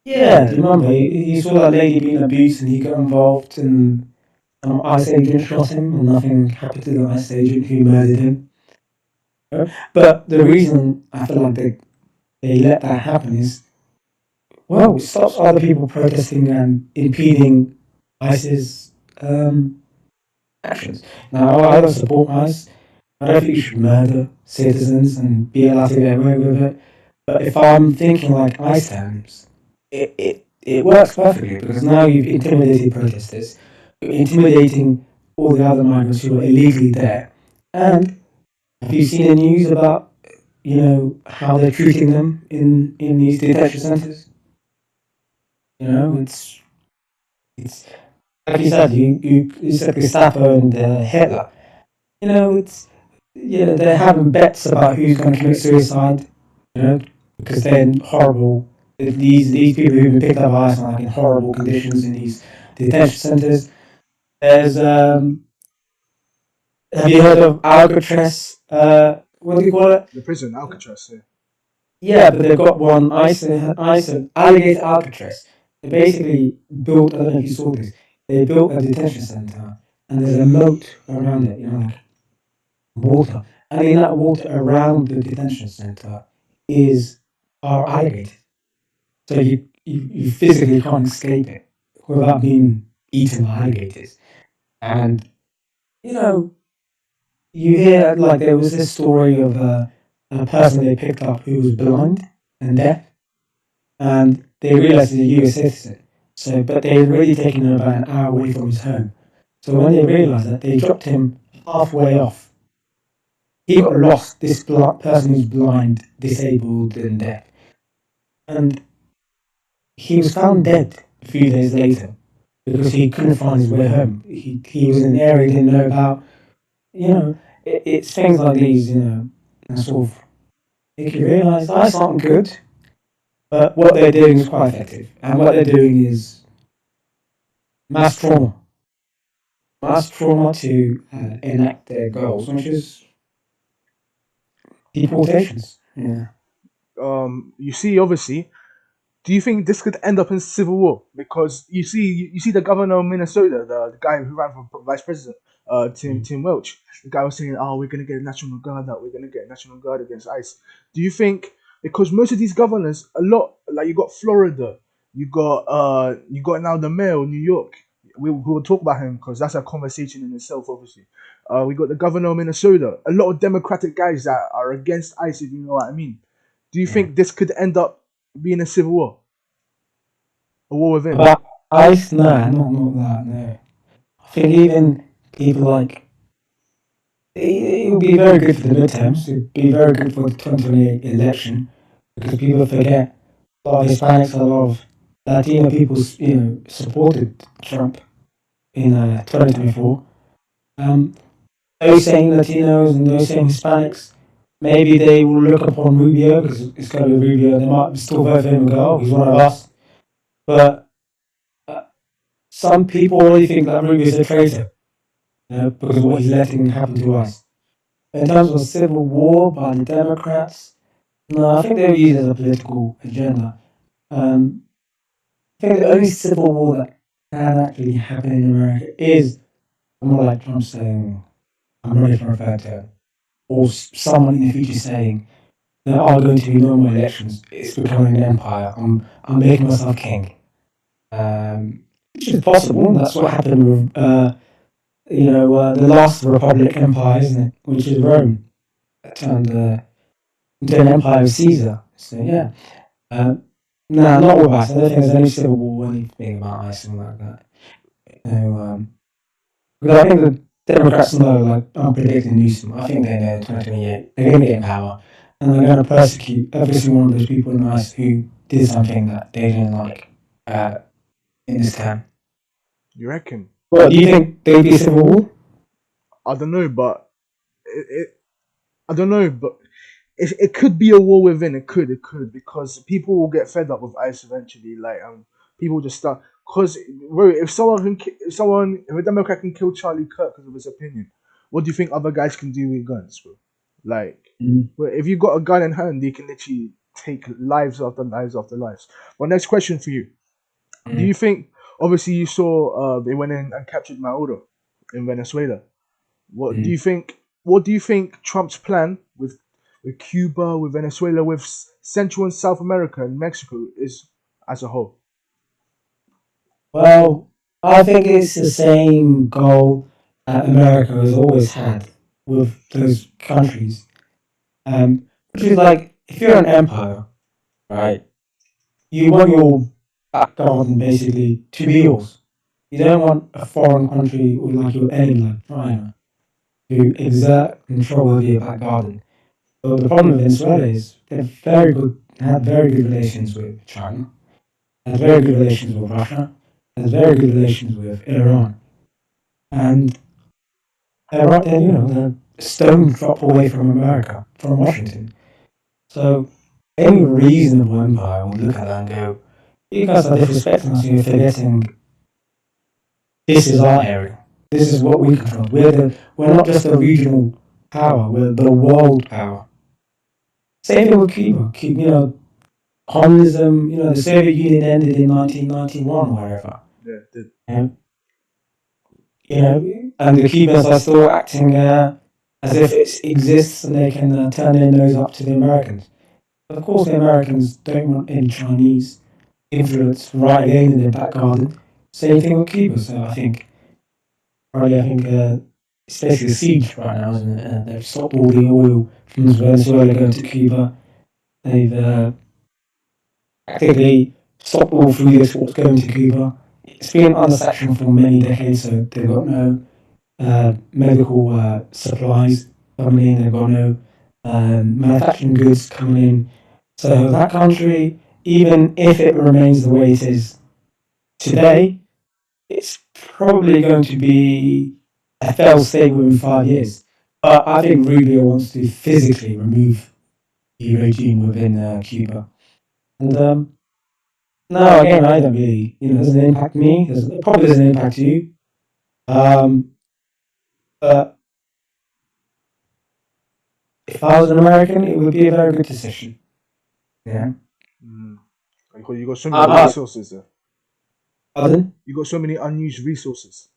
Yeah, do you remember? He saw that lady being abused and he got involved and an ICE agent shot him and nothing happened to the ICE agent who murdered him. But the reason I feel like they let that happen is, well, it stops other people protesting and impeding ICE's actions. Now, I don't support ICE. I don't think you should murder citizens and be allowed to get away with it. But if I'm thinking like ICE terms, it works perfectly because now you've intimidated protesters, you're intimidating all the other migrants who are illegally there. And have you seen the news about how they're treating them in these detention centres? It's like you said, you said Gestapo and Hitler. It's they're having bets about who's going to commit suicide. Because they're horrible. These people who've been picked up by ICE are like in horrible conditions in these detention centres. There's have you heard of Alcatraz? What do you call it? The prison, Alcatraz. Yeah. Yeah, but they've got one alligator Alcatraz. They basically built. I don't know if you saw this. They built a detention center, and there's a moat around it. You know, like water, and in that water around the detention center is are alligators. So you physically can't escape it without being eaten by alligators. And you know, you hear like there was this story of a person they picked up who was blind and deaf, and they realized he's a US citizen. So, but they had already taken him about an hour away from his home. So when they realized that, they dropped him halfway off. He got lost. This person who's blind, disabled, and deaf, and he was found dead a few days later because he couldn't find his way home. He was in an area he didn't know about. You know, it's things like these. You know, that sort of make you realise that's not good. But what they're doing is quite effective, and what they're doing is mass trauma, mass trauma to enact their goals, which is deportations. Yeah. You see, obviously, do you think this could end up in civil war? Because you see the governor of Minnesota, the guy who ran for vice president, Tim Welch. The guy was saying, "Oh, we're gonna get a national guard out. We're gonna get a national guard against ICE." Do you think because most of these governors, a lot like you got Florida, you got now the mayor of New York. We will talk about him because that's a conversation in itself, obviously. We got the governor of Minnesota. A lot of Democratic guys that are against ICE, if you know what I mean. Do you Yeah. think this could end up being a civil war? A war within? But ICE, no, not that. No, I think even people like it would be very good for the midterms. It would be very good for the 2028 election because people forget a lot of Hispanics, a lot of Latino people, supported Trump in 2024. Um, those same Latinos and those same Hispanics, maybe they will look upon Rubio because it's going to be Rubio. They might still vote for him and go, "Oh, he's one of us." But uh, some people already think that Rubio is a traitor, because of what he's letting happen to us. In terms of civil war by the Democrats, no, I think they'll use it as a political agenda. Um, I think the only civil war that can actually happen in America is more like Trump saying, "I'm ready for a third term," or someone in the future saying, "There are going to be no more elections. It's becoming an empire. I'm making myself king." Which is possible. That's what happened with the last Republic empire, isn't it? Which is Rome. That turned into an empire of Caesar. So yeah. Uh, no, not with us. I don't think there's any civil war or anything about ICE and like that. No, because I think the Democrats know, like, I'm predicting Newsom. I think they know in 2028 they're going to get in power and they're going to persecute every single one of those people in ICE who did something that they didn't like uh, in this term. You reckon? What do you think? There'll be a civil war? I don't know, but I don't know, but it could be a war within. It could because people will get fed up with ICE eventually. Like people just start because if if a Democrat can kill Charlie Kirk because of his opinion, what do you think other guys can do with guns, bro? Like, Mm. well, if you got a gun in hand, you can literally take lives after lives after lives. But next question for you: do Mm. you think? Obviously, you saw they went in and captured Maduro in Venezuela. What do Mm. you think? What do you think Trump's plan with Cuba, with Venezuela, with Central and South America and Mexico is as a whole? Well, I think it's the same goal that America has always had with those countries. Which is like, if you're an empire, right, you want your back garden basically to be yours. You don't want a foreign country or like your enemy, like China, to exert control over your back garden. But the problem with Venezuela is had very good relations with China, had very good relations with Russia, has very good relations with Iran. And they're right there, they're a stone drop away from America, from Washington. So any reasonable empire would look at that and go, "You guys are disrespecting us, you're forgetting this is our area. This is what we control. We're not just a regional power, we're the world power." Same thing with Cuba. You know, communism. You know, the Soviet Union ended in 1991 or wherever. Yeah, did. And you know, and the Cubans are still acting as if it exists and they can turn their nose up to the Americans. But of course, the Americans don't want any Chinese influence right again in their back garden. Same thing with Cuba. So I think it's basically a siege right now, isn't it? They've stopped all the oil from Venezuela going to Cuba. They've practically stopped all food exports going to Cuba. It's been under sanction for many decades, so they've got no medical supplies coming in. They've got no manufacturing goods coming in. So that country, even if it remains the way it is today, it's probably going to be a failed state within 5 years. But I think Rubio wants to physically remove the regime within Cuba. And no, again, I don't really, you know, it doesn't impact me. It probably doesn't impact you. Um, but if I was an American, it would be a very good decision. Yeah. Mm. Because you got so many resources there. Pardon? You got so many unused resources.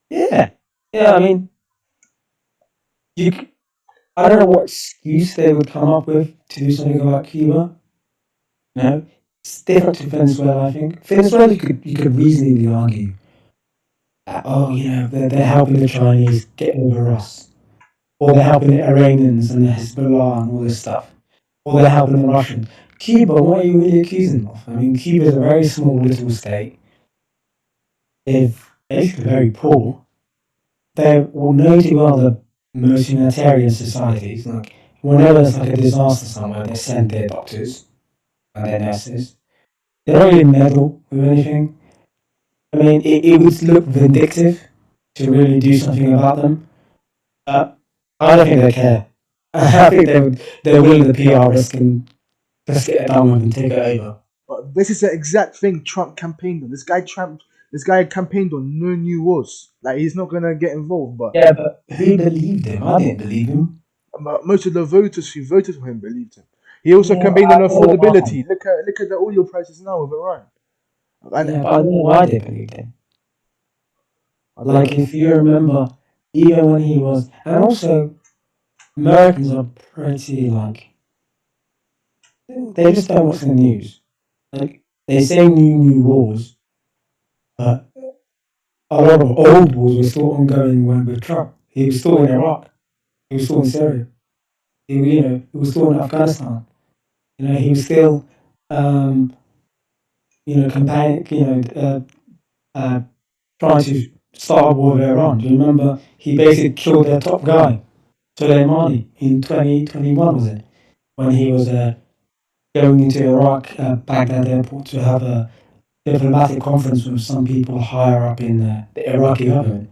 Yeah. Yeah, I mean, you. I don't know what excuse they would come up with to do something about Cuba. No, it's different to Venezuela. I think Venezuela, you could reasonably argue that you know they're helping the Chinese get over us, or they're helping the Iranians and the Hezbollah and all this stuff, or they're helping the Russians. Cuba, what are you really accusing them of? I mean, Cuba is a very small little state. They're basically very poor. They're known to be one of the most humanitarian societies. Like whenever there's like a disaster somewhere, they send their doctors and their nurses. They don't really meddle with anything. I mean, it would look vindictive to really do something about them. I don't think they care. I think they're willing to PR risk and just get it done with and take it over. But this is the exact thing Trump campaigned on. This guy campaigned on no new wars. Like he's not gonna get involved. But Yeah, but who believed him? I didn't believe him. most of the voters who voted for him believed him. He also Yeah, campaigned I on don't know why. affordability. Look at the oil prices now with Iran. And Yeah, but I don't know why they believed him. I don't Like, know. if you remember, even when he was, and also Americans are pretty like they just don't watch the news. Like they say new wars, but a lot of old wars were still ongoing when with Trump. He was still in Iraq. He was still in Syria. He was still in Afghanistan. You know, he was still, um, campaign, uh, trying to start a war with Iran. Do you remember? He basically killed their top guy, Soleimani, in 2021, was it? When he was going into Iraq, Baghdad airport, to have a diplomatic conference with some people higher up in the Iraqi government.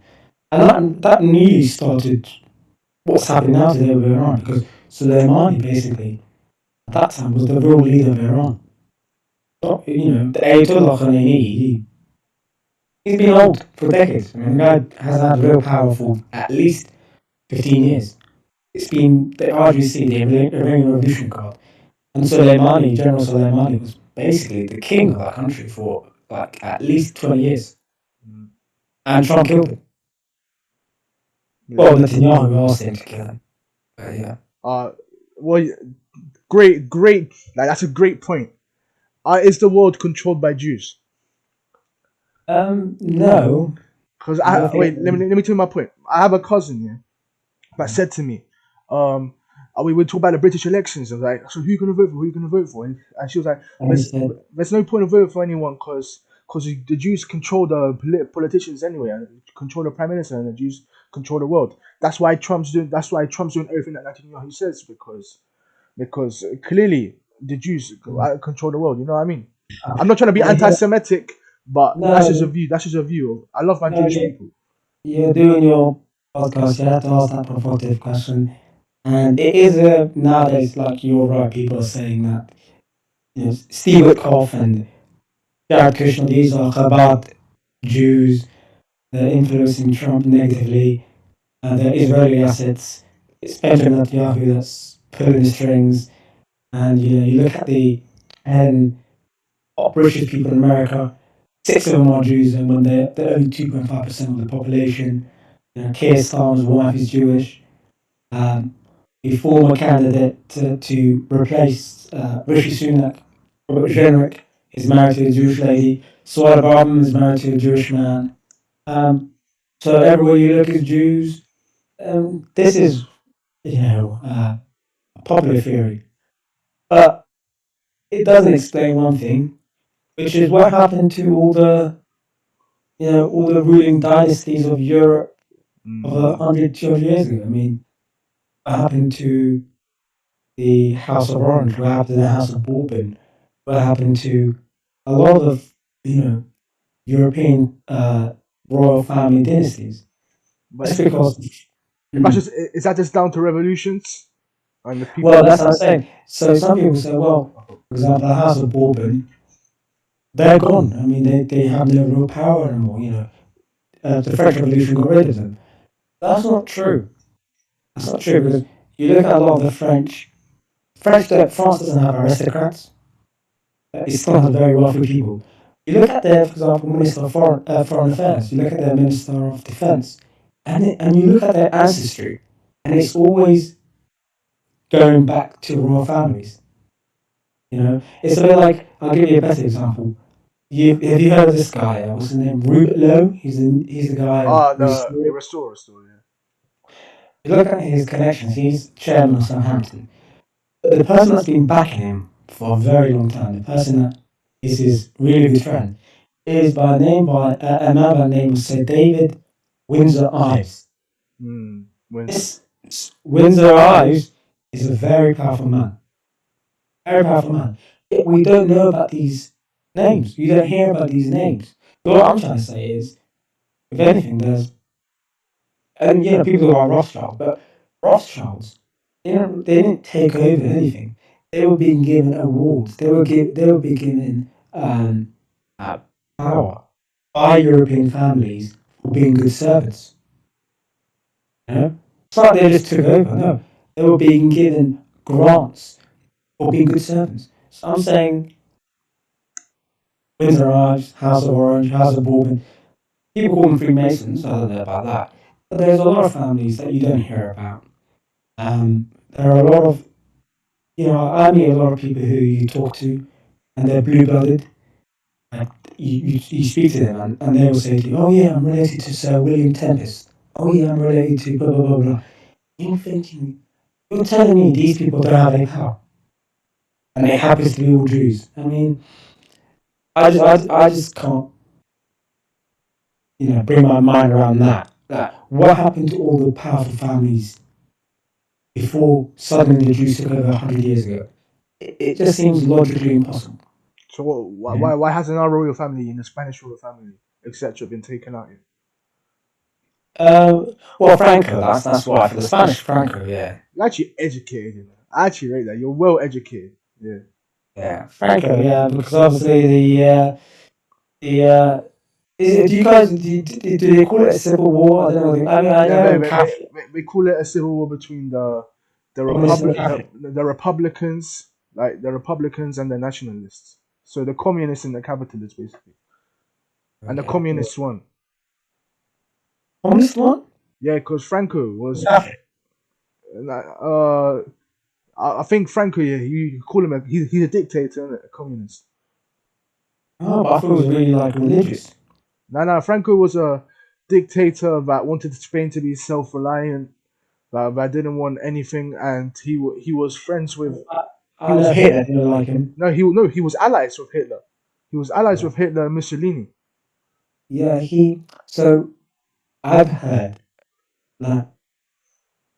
And that nearly started what's happening now today with Iran, because Soleimani basically, at that time, was the real leader of Iran. So, the Ayatollah Khamenei, he's been old for decades. I mean, the guy has had real power for at least 15 years. It's been the RGC, the Iranian Revolution Guard. And Soleimani, General Soleimani, was basically the king of that country for like at least 20 years. Mm. And Trump killed him. Yeah. Well, Netanyahu asked him to kill him. But yeah. Well, great. Like that's a great point. Is the world controlled by Jews? No. Because let me tell you my point. I have a cousin, yeah, that said to me, we would talk about the British elections. I was like, so who you gonna vote for? Who you gonna vote for? And she was like, there's no point of voting for anyone because the Jews control the politicians anyway, and control the prime minister, and the Jews control the world. That's why Trump's doing everything that Netanyahu says because clearly the Jews control the world. You know what I mean? I'm not trying to be anti-Semitic, but that's just a view. That's just a view. I love my Jewish people. You're doing your podcast. You have to ask that provocative question, and it is nowadays, like you're right. People are saying that Steve Witkoff and Jared Kushner, these are Chabad Jews. They're influencing Trump negatively. They're Israeli assets. It's Benjamin Netanyahu that's pulling the strings. And you look at and British people in America, six of them are Jews, and when they're only 2.5% of the population. Keir Starmer's wife is Jewish. Um, the former candidate to replace Rishi Sunak, Robert Jenrick, is married to a Jewish lady. Suella Braverman is married to a Jewish man. Um, so everywhere you look is Jews. This is, a popular theory, but it doesn't explain one thing, which is what happened to all the ruling dynasties of Europe of Mm. 100, 200 years ago. I mean, what happened to the House of Orange? What happened to the House of Bourbon? What happened to a lot of you know European royal family dynasties? But That's because, that's mm, just is that just down to revolutions and the people? well, that's what I'm saying. So some people say, well, for example, the House of Bourbon, they're gone. I mean, they have no real power anymore. The French Revolution got rid of them. That's not true. That's not true because you look at a lot of the French. France doesn't have aristocrats. It still has very wealthy people. You look at their, for example, Minister of Foreign Affairs. You look at their Minister of Defense, and you look at their ancestry, and it's always going back to royal families. It's a bit like, I'll give you a better example. Have you heard of this guy? What's his name? Rupert Lowe. He's the guy Ah, who's. the restore, yeah. You look at his connections. He's chairman of Southampton. But the person that's been backing him for a very long time, the person that is his really good friend, is by a man by the name of Sir David Windsor Ives. Windsor. This Windsor Ives is a very powerful man. Very powerful man. Yet we don't know about these names. You don't hear about these names. But what I'm trying to say is, if anything, and people who are Rothschild, but Rothschilds, they didn't take over anything. They were being given awards. They were being given uh, power by European families for being good servants. It's not like they just took over. No, they were being given grants for being good servants. So I'm saying Windsor Ives, House of Orange, House of Bourbon. People call them Freemasons. I don't know about that. But there's a lot of families that you don't hear about. There are a lot of, I meet a lot of people who you talk to, and they're blue blooded. Like you speak to them, and they will say to you, "Oh yeah, I'm related to Sir William Tempest. Oh yeah, I'm related to blah blah blah blah." You're thinking, you're telling me these people don't have any power, and they happen to be all Jews. I mean, I just can't, bring my mind around that. That what happened to all the powerful families before suddenly the Jews took over 100 years ago? It just seems logically impossible. So Yeah. why hasn't our royal family and the Spanish royal family, etc., been taken out yet? Well, Franco, that's why for the Spanish Franco, yeah, You're actually educated, you know. I actually rate that. You're well educated. Yeah. yeah, Franco, yeah, because obviously the do you guys do they call it a civil war? I don't know. I mean, I Yeah, know Catholic, we call it a civil war between communists and Catholic. the Republicans, like the Republicans and the nationalists. So the communists and the capitalists, basically, and the Okay, communists won. communist one, Yeah, because Franco was, Catholic. uh, I think Franco, yeah, you call him he's a dictator, isn't it? A communist. Oh, but I thought it was really like religious. No, Franco was a dictator that wanted Spain to be self-reliant, that didn't want anything, and he was friends with he I know was Hitler didn't like him. no he was allies with Hitler. He was allies Yeah, with Hitler and Mussolini. yeah, So I've heard that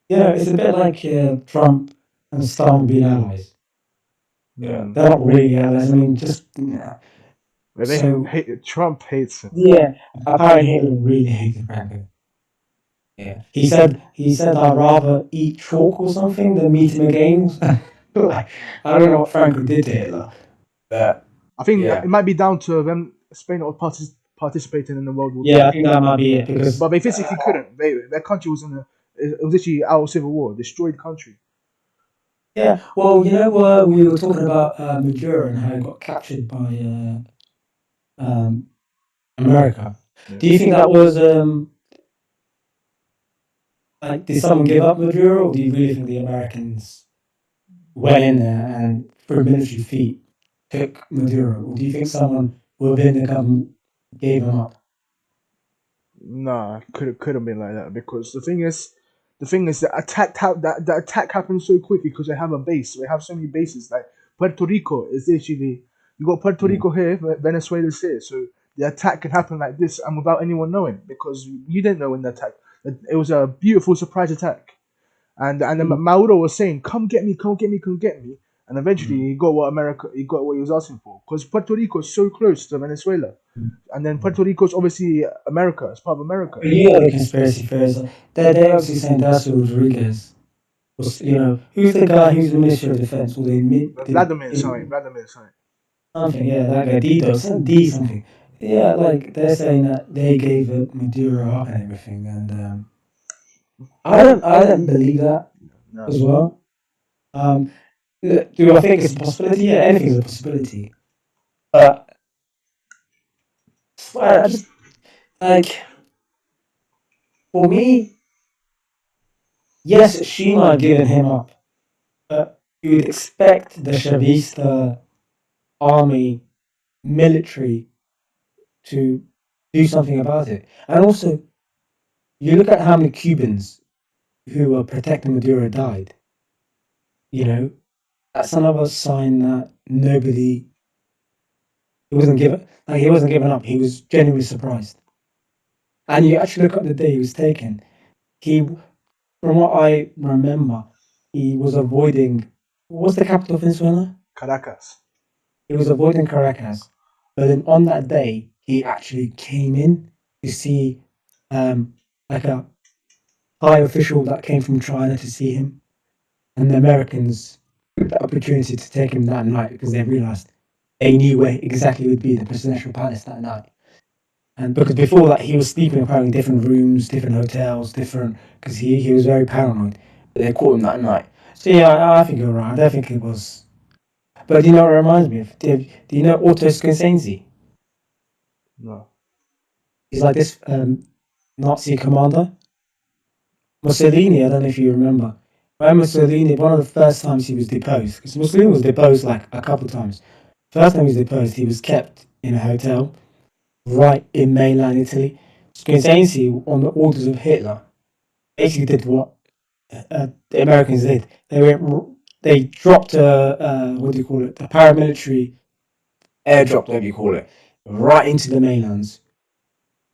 it's a bit like Trump and Stalin being allies. Yeah, Hmm. they're not really allies. I mean, just yeah. But So Trump hates him. yeah, apparently Hitler really hated Franco. Yeah, he said I'd rather eat chalk or something than meet him again. Like, I don't know what Franco did to Hitler, but I think yeah, it might be down to them Spain not participating in the World War yeah, Two, I think that might be it because but they physically couldn't. Their country was in a it was literally out of civil war, destroyed country. Yeah, well, we were talking about Maduro and how he got captured by America. Yeah. Do you think that was like, did someone give up Maduro, or do you really think the Americans went in there and through military feat took Maduro, or do you think someone within the government gave him up? Nah, could have been like that because the thing is that attack happened so quickly because they have a base. They have so many bases. Like Puerto Rico is literally you got Puerto Yeah. Rico here, Venezuela's here, so the attack can happen like this and without anyone knowing because you didn't know when the attack. It was a beautiful surprise attack, and then Mm. Mauro was saying, "Come get me, come get me, come get me." And eventually Mm. he got what he was asking for because Puerto Rico is so close to Venezuela, and then Puerto Rico is obviously America, it's part of America. But you know the conspiracy theories. They're obviously saying Darcy Rodriguez was, who's the guy who's the Minister of Defense, or Vladimir, sorry. something, yeah, that guy, Dito, some D something. Yeah, like they're saying that they gave it Maduro up and everything, and I don't believe that No, as well. Um, do I think it's a possibility? Yeah, anything's a possibility. But I just like, for me, yes, she might have given him up, but you would expect the Chavista army military to do something about it. And also, you look at how many Cubans who were protecting Maduro died. You know, that's another sign that nobody, he wasn't given up. He was genuinely surprised. And you actually look at the day he was taken. He, from what I remember, he was avoiding. What's the capital of Venezuela? Caracas. He was avoiding Caracas, but then on that day, he actually came in to see, um, like a high official that came from China to see him, and the Americans took the opportunity to take him that night because they realized they knew where exactly would be the presidential palace that night. And because before that, he was sleeping apparently in different rooms, different hotels, different, because he was very paranoid. But they caught him that night. So yeah, I think you're right. I don't think it was. But do you know what it reminds me of? Do you know Otto Scorsese? No. He's like this Nazi commander. Mussolini, I don't know if you remember. When Mussolini, one of the first times he was deposed, because Mussolini was deposed like a couple of times. First time he was deposed, he was kept in a hotel right in mainland Italy. Scorsese, on the orders of Hitler, basically did what the Americans did. They dropped what do you call it? A paramilitary airdrop, whatever you call it, right into the mainlands.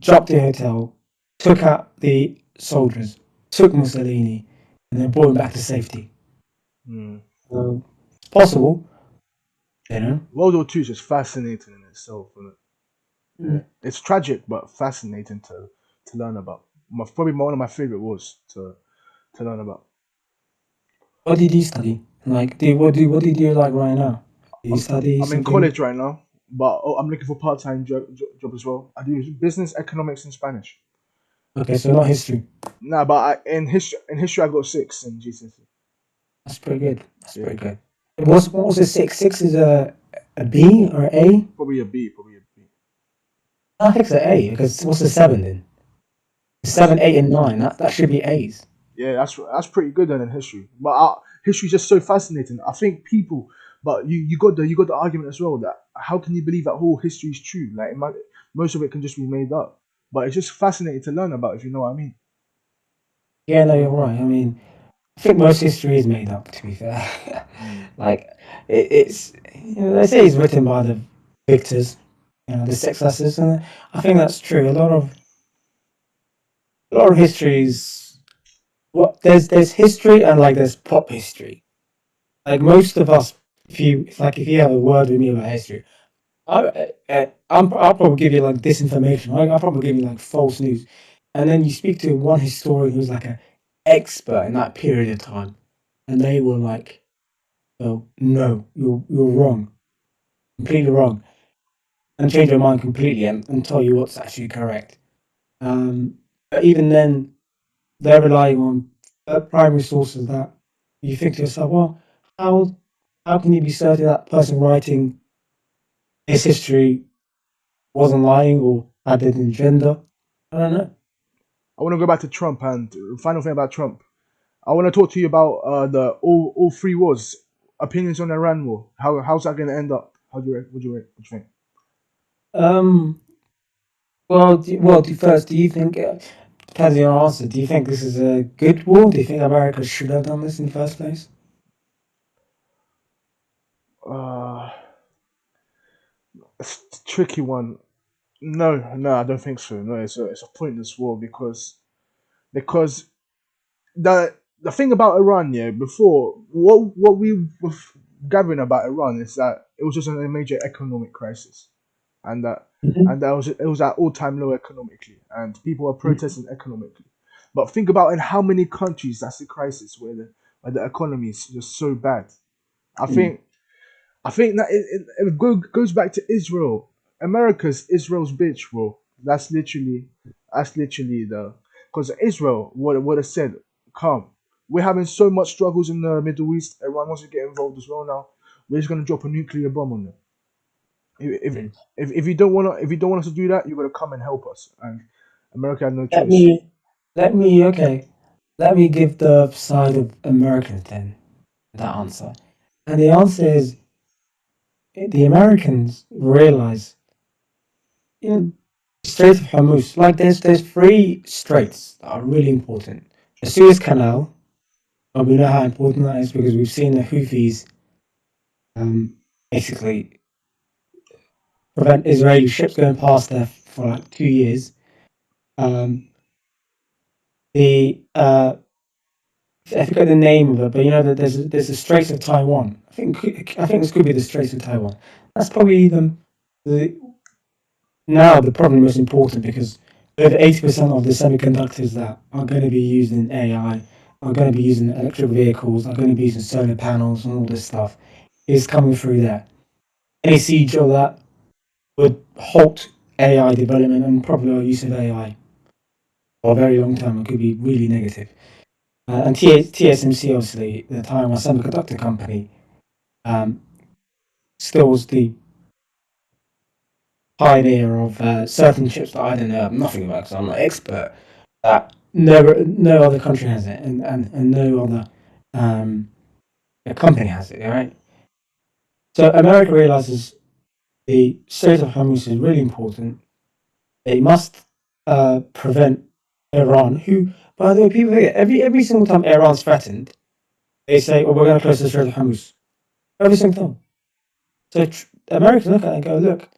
Dropped the hotel, took out the soldiers, took Mussolini, and then brought him back to safety. Hmm. It's possible, you know. World War Two is just fascinating in itself, isn't it? Yeah. Mm. It's tragic but fascinating to learn about. Probably one of my favorite wars to learn about. What did you study? Like, what do you do like right now? Do you I'm study I'm in something? college right now, but I'm looking for part-time job as well. I do business, economics, and Spanish. Okay, so not history. Nah, but in history I got six in GCSE. That's pretty good. That's Yeah, pretty good. What was the six? Six is a B or A? probably a B, probably a B. I think it's an A because what's the seven then? That's Seven, eight, and nine. That should be A's. Yeah, that's pretty good then in history. But history is just so fascinating. I think people, but you got the argument as well that how can you believe that whole history is true? Like most of it can just be made up. But it's just fascinating to learn about if you know what I mean. Yeah, no, you're right. I mean, I think most history is made up. To be fair, Mm. like it's they say it's written by the victors, the successors, and I think that's true. A lot of history is what there's history and like there's pop history. Like most of us, if you have a word with me about history, I'll probably give you like disinformation. I'll probably give you like false news, and then you speak to one historian who's like an expert in that period of time, and they will like, "Oh no, you're wrong, completely wrong," and change your mind completely and tell you what's actually correct. But even then, they're relying on primary sources that you think to yourself, well. How how can you be certain that person writing this history wasn't lying or had an agenda? I don't know. I want to go back to Trump and final thing about Trump. I want to talk to you about the all three wars, opinions on the Iran war. How's that going to end up? How do you what do you think? Um. Well, first, do you think, depends on your answer, do you think this is a good war? Do you think America should have done this in the first place? Uh, it's a tricky one. No, I don't think so. No, it's a pointless war because the thing about Iran, yeah, before what we were gathering about Iran is that it was just a major economic crisis, and that Mhm. and that was it was at all time low economically, and people were protesting economically. But think about in how many countries that's the crisis where the economy is just so bad. I Mm. think I think that goes back to Israel. America's Israel's bitch, bro. That's literally the because Israel would have said, "Come, we're having so much struggles in the Middle East. Everyone wants to get involved as well now. We're just gonna drop a nuclear bomb on them. If Mm. if you don't want us to do that, you gotta come and help us." And America had no Let choice. me, okay, let me give the side of Americans then that answer. And the answer is the Americans realize in Strait of Hormuz, like there's three straits that are really important. The Suez Canal, and we know how important that is because we've seen the Houthis um, basically prevent Israeli ships going past there for like 2 years. Um, the I forget the name of it, but you know that there's the Straits of Taiwan. I think this could be the Straits of Taiwan. That's probably the now the problem is important because over 80% of the semiconductors that are going to be used in AI are going to be used in electric vehicles, are going to be used in solar panels and all this stuff is coming through there. Any siege of that would halt AI development and probably our use of AI for a very long time. It could be really negative. And TSMC, obviously, the Taiwan Semiconductor Company, um, still was the pioneer of certain chips that I don't know nothing about because I'm not an expert. That no other country has it, and no other um, company has it. Right. So America realizes the Strait of Hormuz is really important. They must prevent Iran, who, by the way, people forget every single time Iran's threatened, they say, "Oh, we're going to close the Strait of Hormuz." Every single time. So Americans look at it and go, "Look,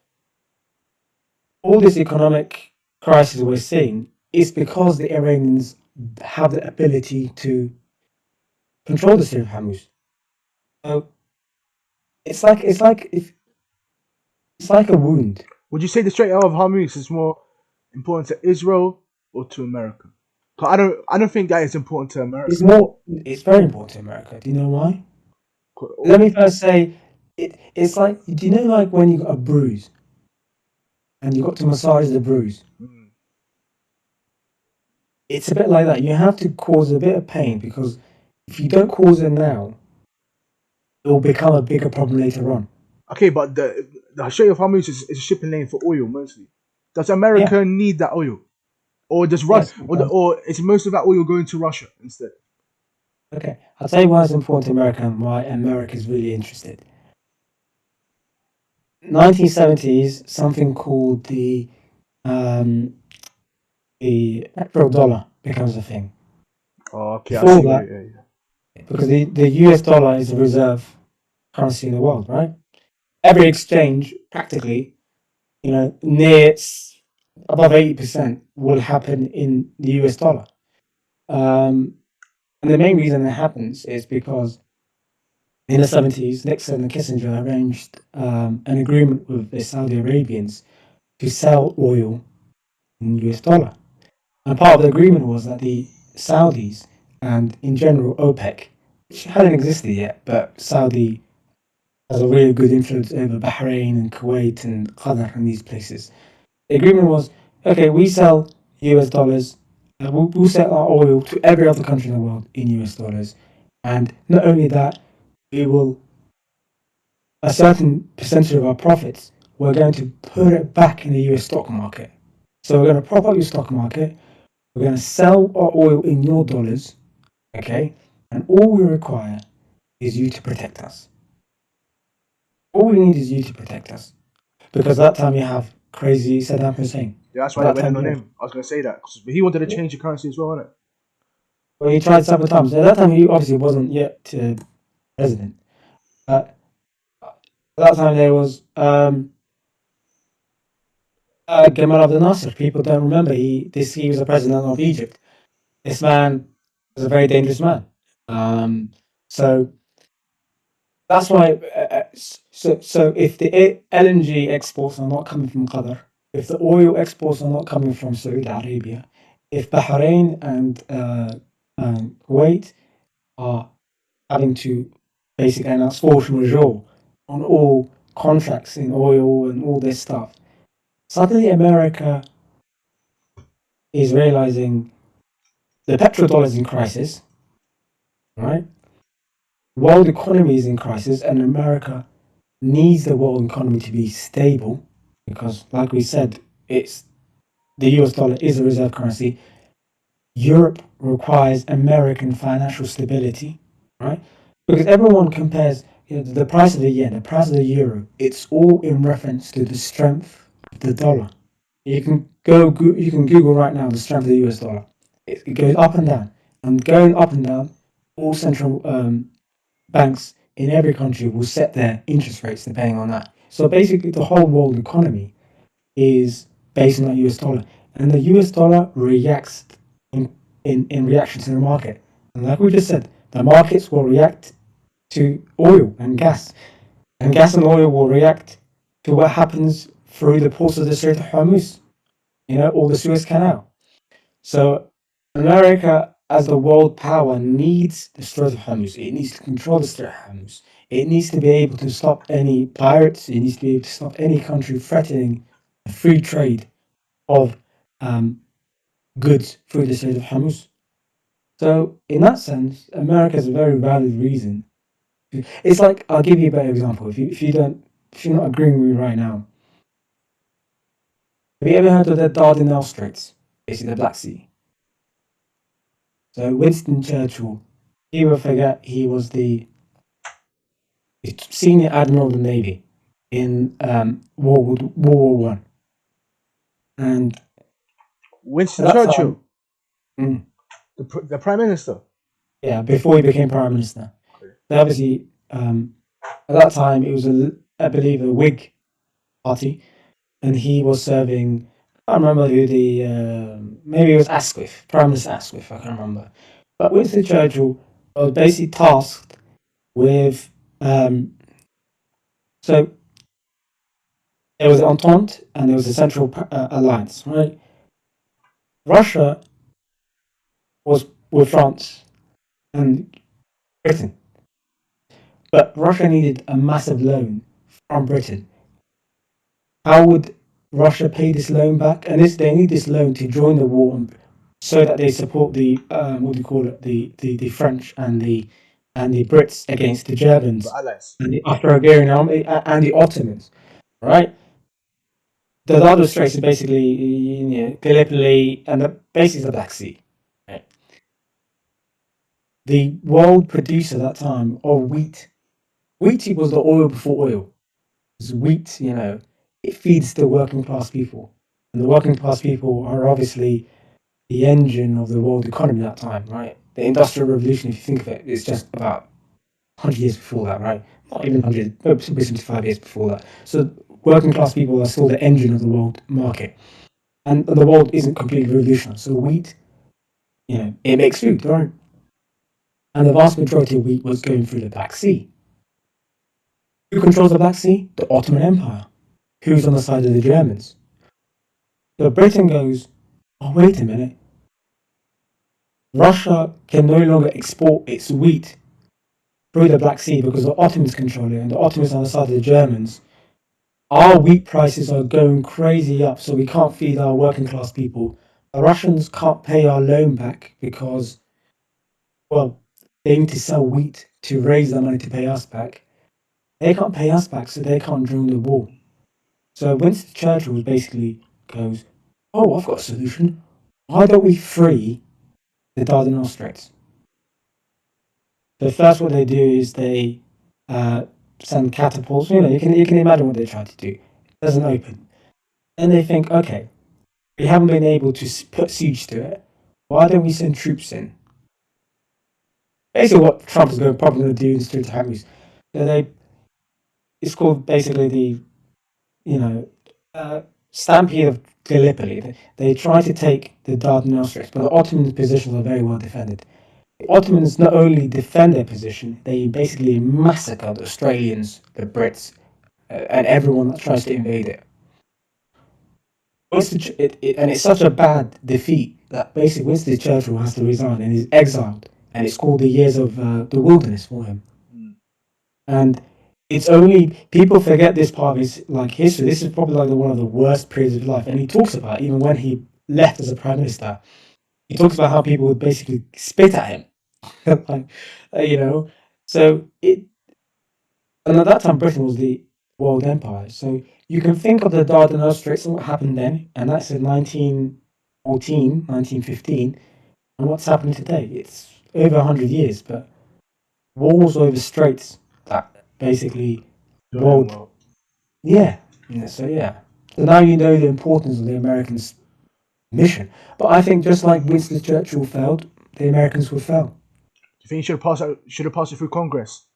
all this economic crisis we're seeing is because the Iranians have the ability to control the Strait of Hormuz." So it's like a wound. Would you say the Strait of Hormuz is more important to Israel or to America? 'Cause I don't think that is important to It's America. more. It's very important to America. Do you know why? 'Cause- Let me first say, it's like, do you know, like when you got a bruise and you got to massage the bruise? mm, It's a bit like that. You have to cause a bit of pain because if you don't cause it now, it will become a bigger problem later on. Okay, but the Strait of Hormuz is a shipping lane for oil mostly. Does Yeah. America need that oil, or does Rus Yes. Because, or is most of that oil going to Russia instead? okay, I'll tell you why it's important to America and why America is really interested. 1970s, something called um, the petrodollar becomes a thing. Oh, okay, I Before see. that, Yeah. because the US dollar is the reserve currency in the world, right? Every exchange, practically, near above 80% will happen in the US dollar. Um, and the main reason that happens is because in the 70s, Nixon and Kissinger arranged an agreement with the Saudi Arabians to sell oil in US dollar. And part of the agreement was that the Saudis and, in general, OPEC, which hadn't existed yet, but Saudi has a really good influence over Bahrain and Kuwait and Qatar and these places. The agreement was, okay, we sell US dollars, we'll sell our oil to every other country in the world in US dollars. And not only that, we will a certain percentage of our profits, we're going to put it back in the US stock market. So we're going to prop up your stock market. We're going to sell our oil in your dollars, okay? And all we require is you to protect us. All we need is you to protect us. Because that time you have crazy Saddam Hussein. Yeah, that's why they That went in time on you have, him. I was gonna say that, 'cause he wanted to change the currency as well, innit? well, he tried several times. At that time he obviously wasn't yet president. But at that time there was Gamal Abdel Nasser. People don't remember he was the president of Egypt. This man was a very dangerous man. Um, so that's why. So if the LNG exports are not coming from Qatar, if the oil exports are not coming from Saudi Arabia, if Bahrain and Kuwait are having to basically announce force majeure on all contracts in oil and all this stuff, suddenly America is realizing the petrodollar is in crisis, right? World economy is in crisis, and America needs the world economy to be stable because, like we said, it's the US dollar is a reserve currency. Europe requires American financial stability, right? Because everyone compares the price of the yen, the price of the euro. It's all in reference to the strength of the dollar. You can Google right now the strength of the US dollar. It goes up and down, and going up and down. All central banks in every country will set their interest rates depending on that. So basically, the whole world economy is based on the US dollar, and the US dollar reacts in reaction to the market. And like we just said, the markets will react to oil and gas and oil will react to what happens through the ports of the Strait of Hormuz, or the Suez Canal. So America, as the world power, needs the Strait of Hormuz. It needs to control the Strait of Hormuz. It needs to be able to stop any pirates. It needs to be able to stop any country threatening the free trade of um, goods through the Strait of Hormuz. So, in that sense, America is a very valid reason. It's like I'll give you a better example. If you're not agreeing with me right now, have you ever heard of the Dardanelles Straits, basically the Black Sea? So Winston Churchill, he will forget he was the senior admiral of the navy in World War I, and Winston at that time, Churchill, mm, the prime minister. yeah, before he became prime minister, Okay. they obviously at that time it was I believe a Whig party, and he was serving. I can't remember who the maybe it was Asquith, Prime Minister Asquith. I can't remember, but Winston Churchill was basically tasked with so there was the Entente and there was the Central Alliance, right? Russia was with France and Britain, but Russia needed a massive loan from Britain. How would Russia pay this loan back? And they need this loan to join the war, so that they support the what do you call it, the French and the Brits against the The Germans allies. and the Austro-Hungarian army and the Ottomans, right? The Dardanelles Straits is basically Gallipoli and basically the Black Sea. Right? The world producer at that time of wheat was the oil before oil. Because wheat, it feeds the working class people, and the working class people are obviously the engine of the world economy at that time, right? The Industrial Revolution, if you think of it, is just about 100 years before that, right? Not even 100, maybe 75 years before that. So working class people are still the engine of the world market. And the world isn't completely revolutionary. So wheat, it makes food, right? And the vast majority of wheat was going through the Black Sea. Who controls the Black Sea? The Ottoman Empire. Who's on the side of the Germans? So Britain goes, oh, wait a minute. Russia can no longer export its wheat through the Black Sea because the Ottomans control it, and the Ottomans are on the side of the Germans. Our wheat prices are going crazy up, so we can't feed our working class people. The Russians can't pay our loan back because, well, they need to sell wheat to raise the money to pay us back. They can't pay us back, so they can't join the war. So Winston Churchill basically goes, "Oh, I've got a solution. Why don't we free the Dardanelles Straits?" So first, what they do is they uh, send catapults. You can imagine what they try to do. It doesn't open. Then they think, okay, we haven't been able to put siege to it. Why don't we send troops in? Basically, what Trump is probably going to do in the Strait of Hormuz. So it's called basically the you know uh, Stampede of Gallipoli. They try to take the Dardanelles Straits, but the Ottoman positions are very well defended. The Ottomans not only defend their position, they basically massacre the Australians, the Brits, and everyone that tries to invade it. And it's such a bad defeat that basically Winston Churchill has to resign and he's exiled, and it's called the years of the wilderness for him. Mm. And it's only people forget this part of his history. This is probably one of the worst periods of his life, and he talks about it even when he left as a prime minister. He talks about how people would basically spit at him, like, you know. So it, and at that time Britain was the world empire. So you can think of the Dardanelles Straits and what happened then, and that's in 1914, 1915, and what's happening today. It's over 100 years, but wars over straits that basically Doing world. well. Yeah. So yeah. So now you know the importance of the Americans' mission. But I think just like Winston Churchill failed, the Americans will fail. Do you think you should have passed it through Congress?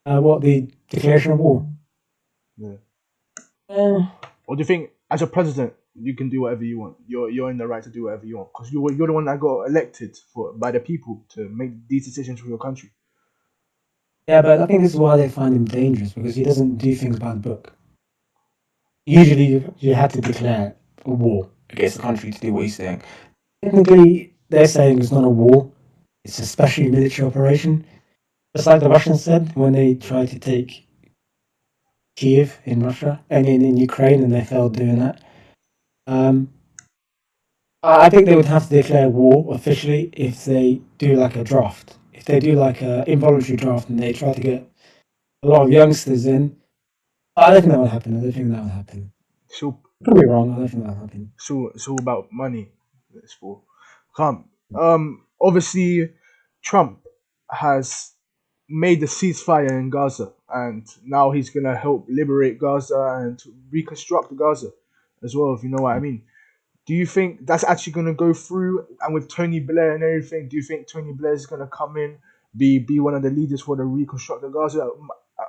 What the declaration of war? Yeah. Uh, Or do you think, as a president, you can do whatever you want? You're in the right to do whatever you want because you're the one that got elected by the people to make these decisions for your country. yeah, but I think this is why they find him dangerous because he doesn't do things by the book. Usually, you have to declare a war against the country to do what he's saying. Technically, they're saying it's not a war; it's a special military operation. Just like the Russians said when they tried to take Kiev in Russia and in Ukraine, and they failed doing that. Um, I think they would have to declare war officially if they do like a draft. If they do like an involuntary draft and they try to get a lot of youngsters in, I don't think that would happen. I don't think that would happen. So Could be wrong. I don't think that would happen. it's all about money. It's for come. Obviously, Trump has made the ceasefire in Gaza, and now he's gonna help liberate Gaza and reconstruct Gaza as well. If you know what I mean. Do you think that's actually gonna go through? And with Tony Blair and everything, do you think Tony Blair is gonna come in, be one of the leaders for the reconstruct of Gaza?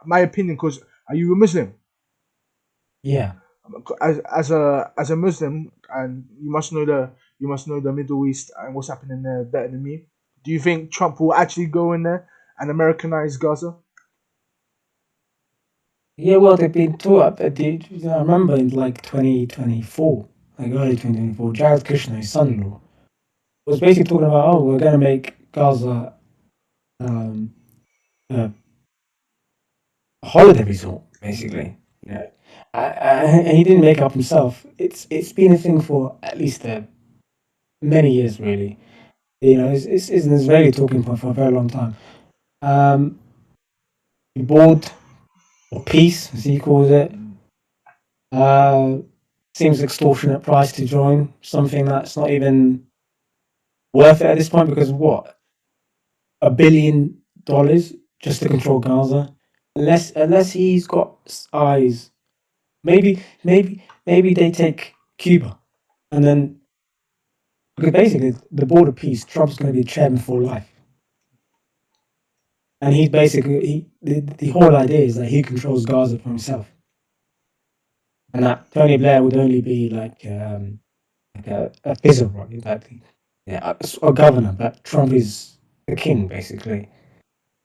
My opinion, because are you a Muslim? Yeah. As a Muslim, and you must know the Middle East and what's happening there better than me. Do you think Trump will actually go in there and Americanize Gaza? Yeah, well, they've been taught. I remember in like 2024, like early 2024, Jared Kushner, his son-in-law, was basically talking about, oh, we're going to make Gaza um, a holiday resort, basically. You know, and he didn't make it up himself. It's been a thing for at least many years, really. It's an Israeli talking point for a very long time. Um, board or peace, as he calls it, uh, seems extortionate price to join something that's not even worth it at this point because what $1 billion just to control Gaza, unless he's got eyes. Maybe they take Cuba, and then because basically the border peace, Trump's going to be chairman for life, and he's basically the whole idea is that he controls Gaza for himself, and that Tony Blair would only be like a viceroy, yeah, a governor, but Trump is the king basically.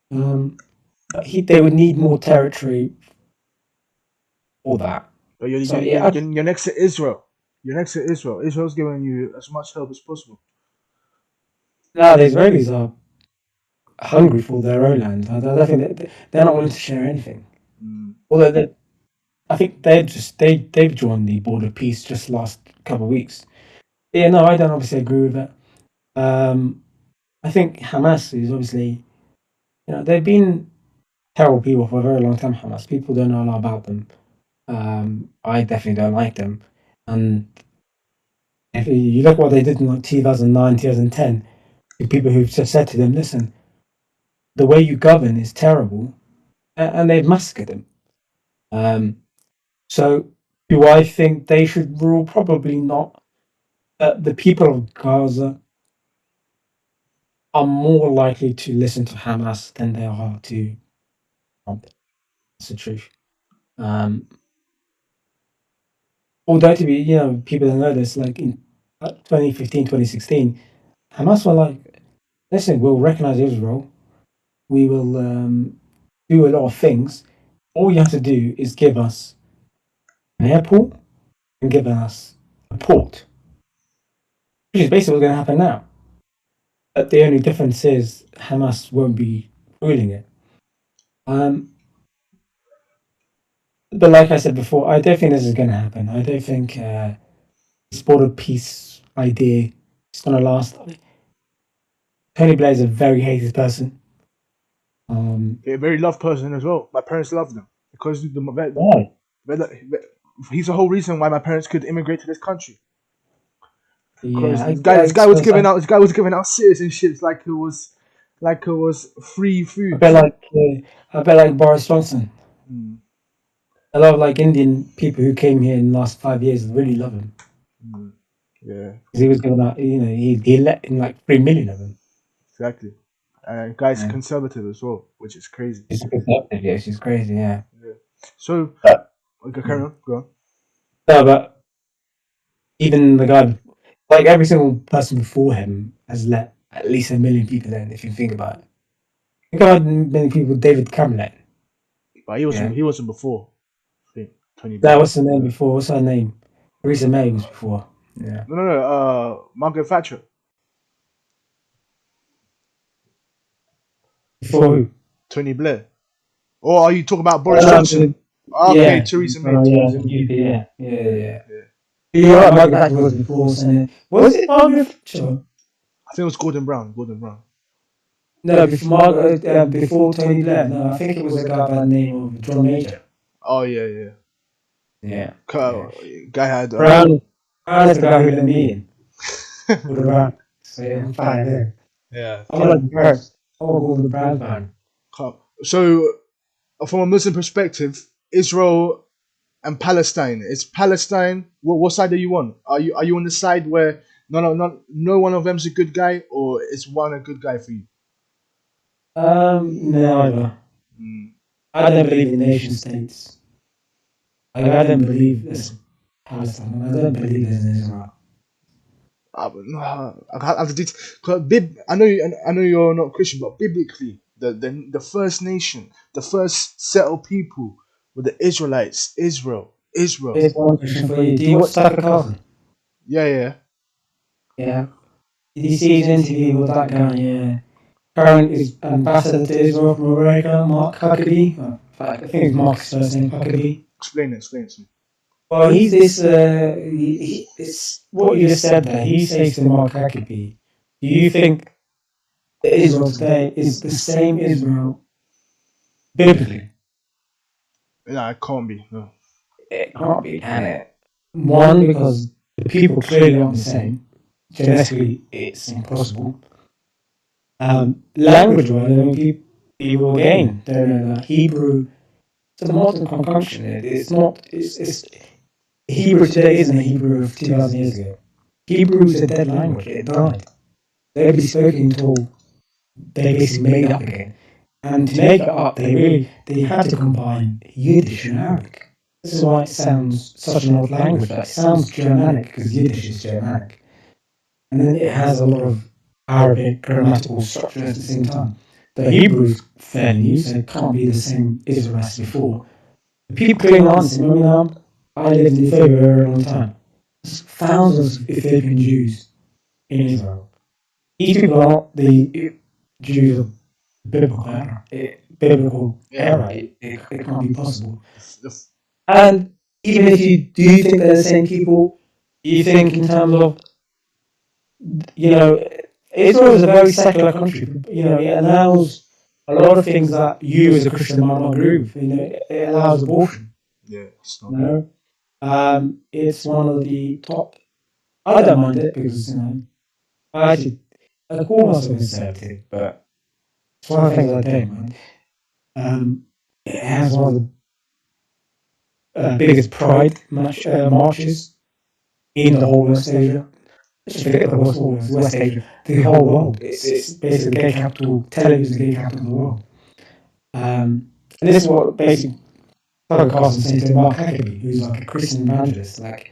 But they would need more territory for that. But you're, So you're, yeah, you're, you're next to Israel. You're next to Israel. Israel's giving you as much help as possible. now the Israelis are hungry for their own land. I don't think they're not willing to share anything. Mm. Although I think they've joined the border peace just last couple of weeks. Yeah, no, I don't obviously agree with that. I think Hamas is obviously they've been terrible people for a very long time. Hamas. People don't know a lot about them. I definitely don't like them. And if you look what they did in like 2009, 2010, the people who've just said to them, listen, the way you govern is terrible, and they've massacred them. Um, so, do I think they should rule? Probably not. The people of Gaza are more likely to listen to Hamas than they are to Trump. That's the truth. Um, Although to be, people don't know this, like in 2015, 2016, Hamas were like, listen, we'll recognize Israel. We will do a lot of things. All you have to do is give us an airport and give us a port, which is basically what's going to happen now. But the only difference is Hamas won't be ruling it. Um, but like I said before, I don't think this is going to happen. I don't think this border peace idea is going to last. Tony Blair is a very hated person. A very loved person as well. My parents loved him because Why? he's the whole reason why my parents could immigrate to this country. Yeah, Because I, this I guy was suppose giving out citizenships like it was free I food. bet like Boris Johnson. Mm, A lot of like Indian people who came here in the last 5 years really love him mm, yeah, because he was giving out. He let in like 3 million of them. exactly. And guy's Yeah. conservative as well, which is crazy. She's conservative, yeah, she's crazy, yeah. Yeah. So, But okay, carry mm. on. Go on. No, but even the guy, like every single person before him, has let at least 1 million people in. If you think about it, think about how many people David Cameron let. But he Yeah, wasn't. He wasn't before. I think Tony that Blair. was the name before. What's her name? Theresa May was before. Yeah, No, no, no. Margaret Thatcher. before who? Tony Blair. Or are you talking about Oh, Boris no, Johnson? Okay, yeah, Theresa May. yeah, Theresa May. yeah. Yeah. You're right, Margaret Thatcher was before, so was it Margaret Thatcher? I think it was Gordon Brown. Gordon Brown. No, before Margaret, before Tony Blair. No, I think it was a guy by the name of John Major. Oh yeah, yeah. Yeah, yeah. Ca- Guy had Brown, Brown is the guy who let me in. With the Brown. So yeah, I'm fine there. yeah. I like the Browns. I'll go with the Brown fan. So, from a Muslim perspective, Israel and Palestine. Is Palestine? What side are you on? Are you on the side where no one of them's a good guy, or is one a good guy for you? Neither. Mm. I don't believe in nation states. I don't believe there's Palestine. I don't believe there's an Israel. I have to do. I know you're not Christian, but biblically, the first nation, the first set of people were the Israelites. Israel. Here's one question for you. Do you watch Tucker Carlson? Yeah, yeah. Yeah. Did you see his interview with that guy? Yeah. Current is ambassador to Israel from America, Mark Huckabee. In fact, I think it's Mark's first name, Huckabee. Explain it to me. Well, he's this. It's what you just said there. He says to Mark Huckabee, "Do you think that Israel today is the same Israel biblically?" Nah, it can't be. No. It can't be, can it? One, because the people clearly aren't the same. Genetically, it's impossible. Language-wise, I mean, people again don't know that Hebrew. It's a modern concoction. It's not. It's Hebrew today isn't the Hebrew of 2,000 years ago. Hebrew is a dead language. It died. Nobody spoke it until they basically made it up again. And to make it up, they had to combine Yiddish and Arabic. This is why it sounds such an old language. Like, it sounds Germanic because Yiddish is Germanic, and then it has a lot of Arabic grammatical structure at the same time. The Hebrew is fairly new, so it can't be the same Israel as before. The people cling on to me. I lived in Ethiopia for a very long time. There's thousands of Ethiopian Jews in Israel. These people are not the Jews of biblical era. Yeah. It can't be possible. The And even if you do think they're the same people, you think in terms of, you know, Israel is a very secular country. It allows a lot of things that you as a Christian might not agree with. You know, it allows abortion. Yeah, it's not. You know, it's one of the top. I don't mind it because you know I actually I call myself conservative, but it's one of the things I don't mind. It has one of the biggest pride marches in the whole West Asia. Just forget the West Asia, the whole world. It's basically the gay capital. Tel Aviv is the gay capital of the world. And this is what basically Tucker Carlson saying to Mark Huckabee, who's like a Christian evangelist, like,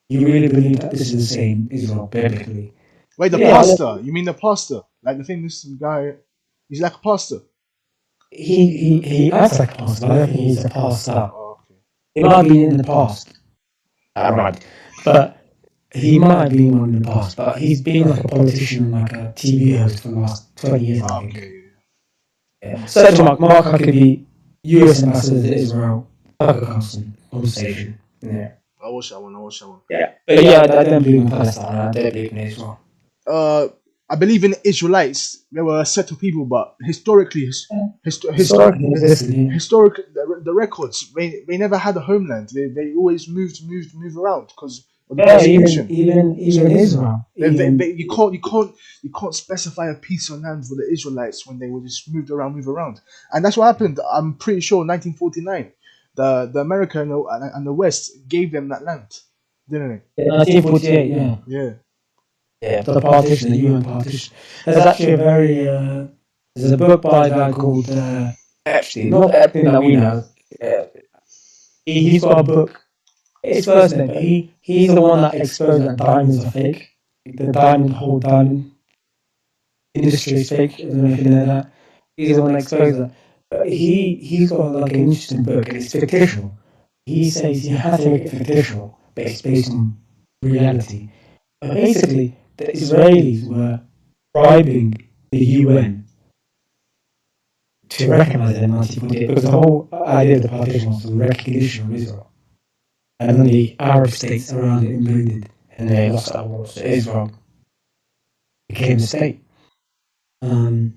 you really believe that this is the same Israel biblically? Wait, the Yeah, pastor? You mean the pastor? Like the famous guy? He's like a pastor. he acts like a pastor, but I don't think he's a pastor. Oh, okay. He might be in the past, right, but he might have been one in the past, but he's been like a politician, like a TV host for the last 20 years, I think. Okay. Yeah. Search Mark Huckabee, US ambassador to Israel, Tucker Carlson, conversation. Yeah. I watch that one. I watch that one. Yeah. But yeah, I don't believe in Palestine, I don't believe in Israel. I believe in the Israelites. They were a set of people, but historically, Historically, historically, the records, they never had a homeland. They always move around because of the persecution. even Israel. You can't specify a piece of land for the Israelites when they were just move around, and that's what happened. I'm pretty sure 1949, the America and the West gave them that land, didn't they? 1948, yeah. Yeah. Yeah, the partition, the UN partition. There's actually a very there's a book by a guy called Epstein, not Epstein that we know. Uh, he's got a book. His first name, but he's the one that exposed that diamonds are fake. The whole diamond industry is fake. I don't know if you know that. He's the one that exposed that. But he's got like an interesting book, and it's fictional. He says you have to make it fictional, but it's based on reality. But basically, the Israelis were bribing the UN to recognize them in 1948 because the whole idea of the partition was the recognition of Israel. And then the Arab states around it invaded and they lost that war. So Israel became a state. But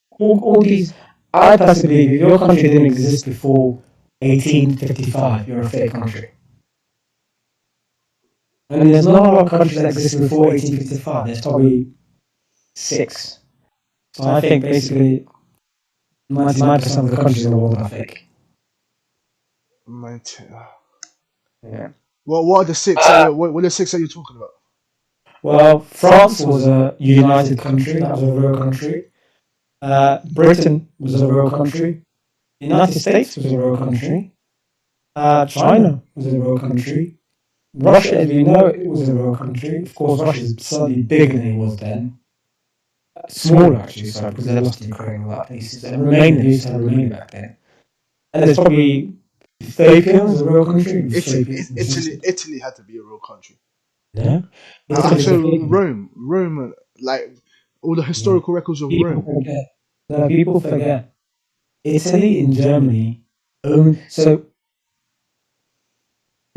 all these, I personally believe if your country didn't exist before 1855, you're a fake country. I mean, there's not a lot of countries that existed before 1855. There's probably 6. So I think basically 99% of the countries in the world are fake. Yeah. Well, what are the 6? What are the 6 that you're talking about? Well, France was a united country. That was a real country. Britain was a real country. The United States was a real country. China was a real country. Russia, as we know, it was a real country. Of course, Russia is slightly bigger than it was then. Smaller, actually, sorry, because they lost Ukraine and all that places. And Romania used to have Romania back then. And there's probably Ethiopia was a real country. Italy had to be a real country. Yeah. So Rome, like all the historical records of Rome. People forget. Italy and Germany so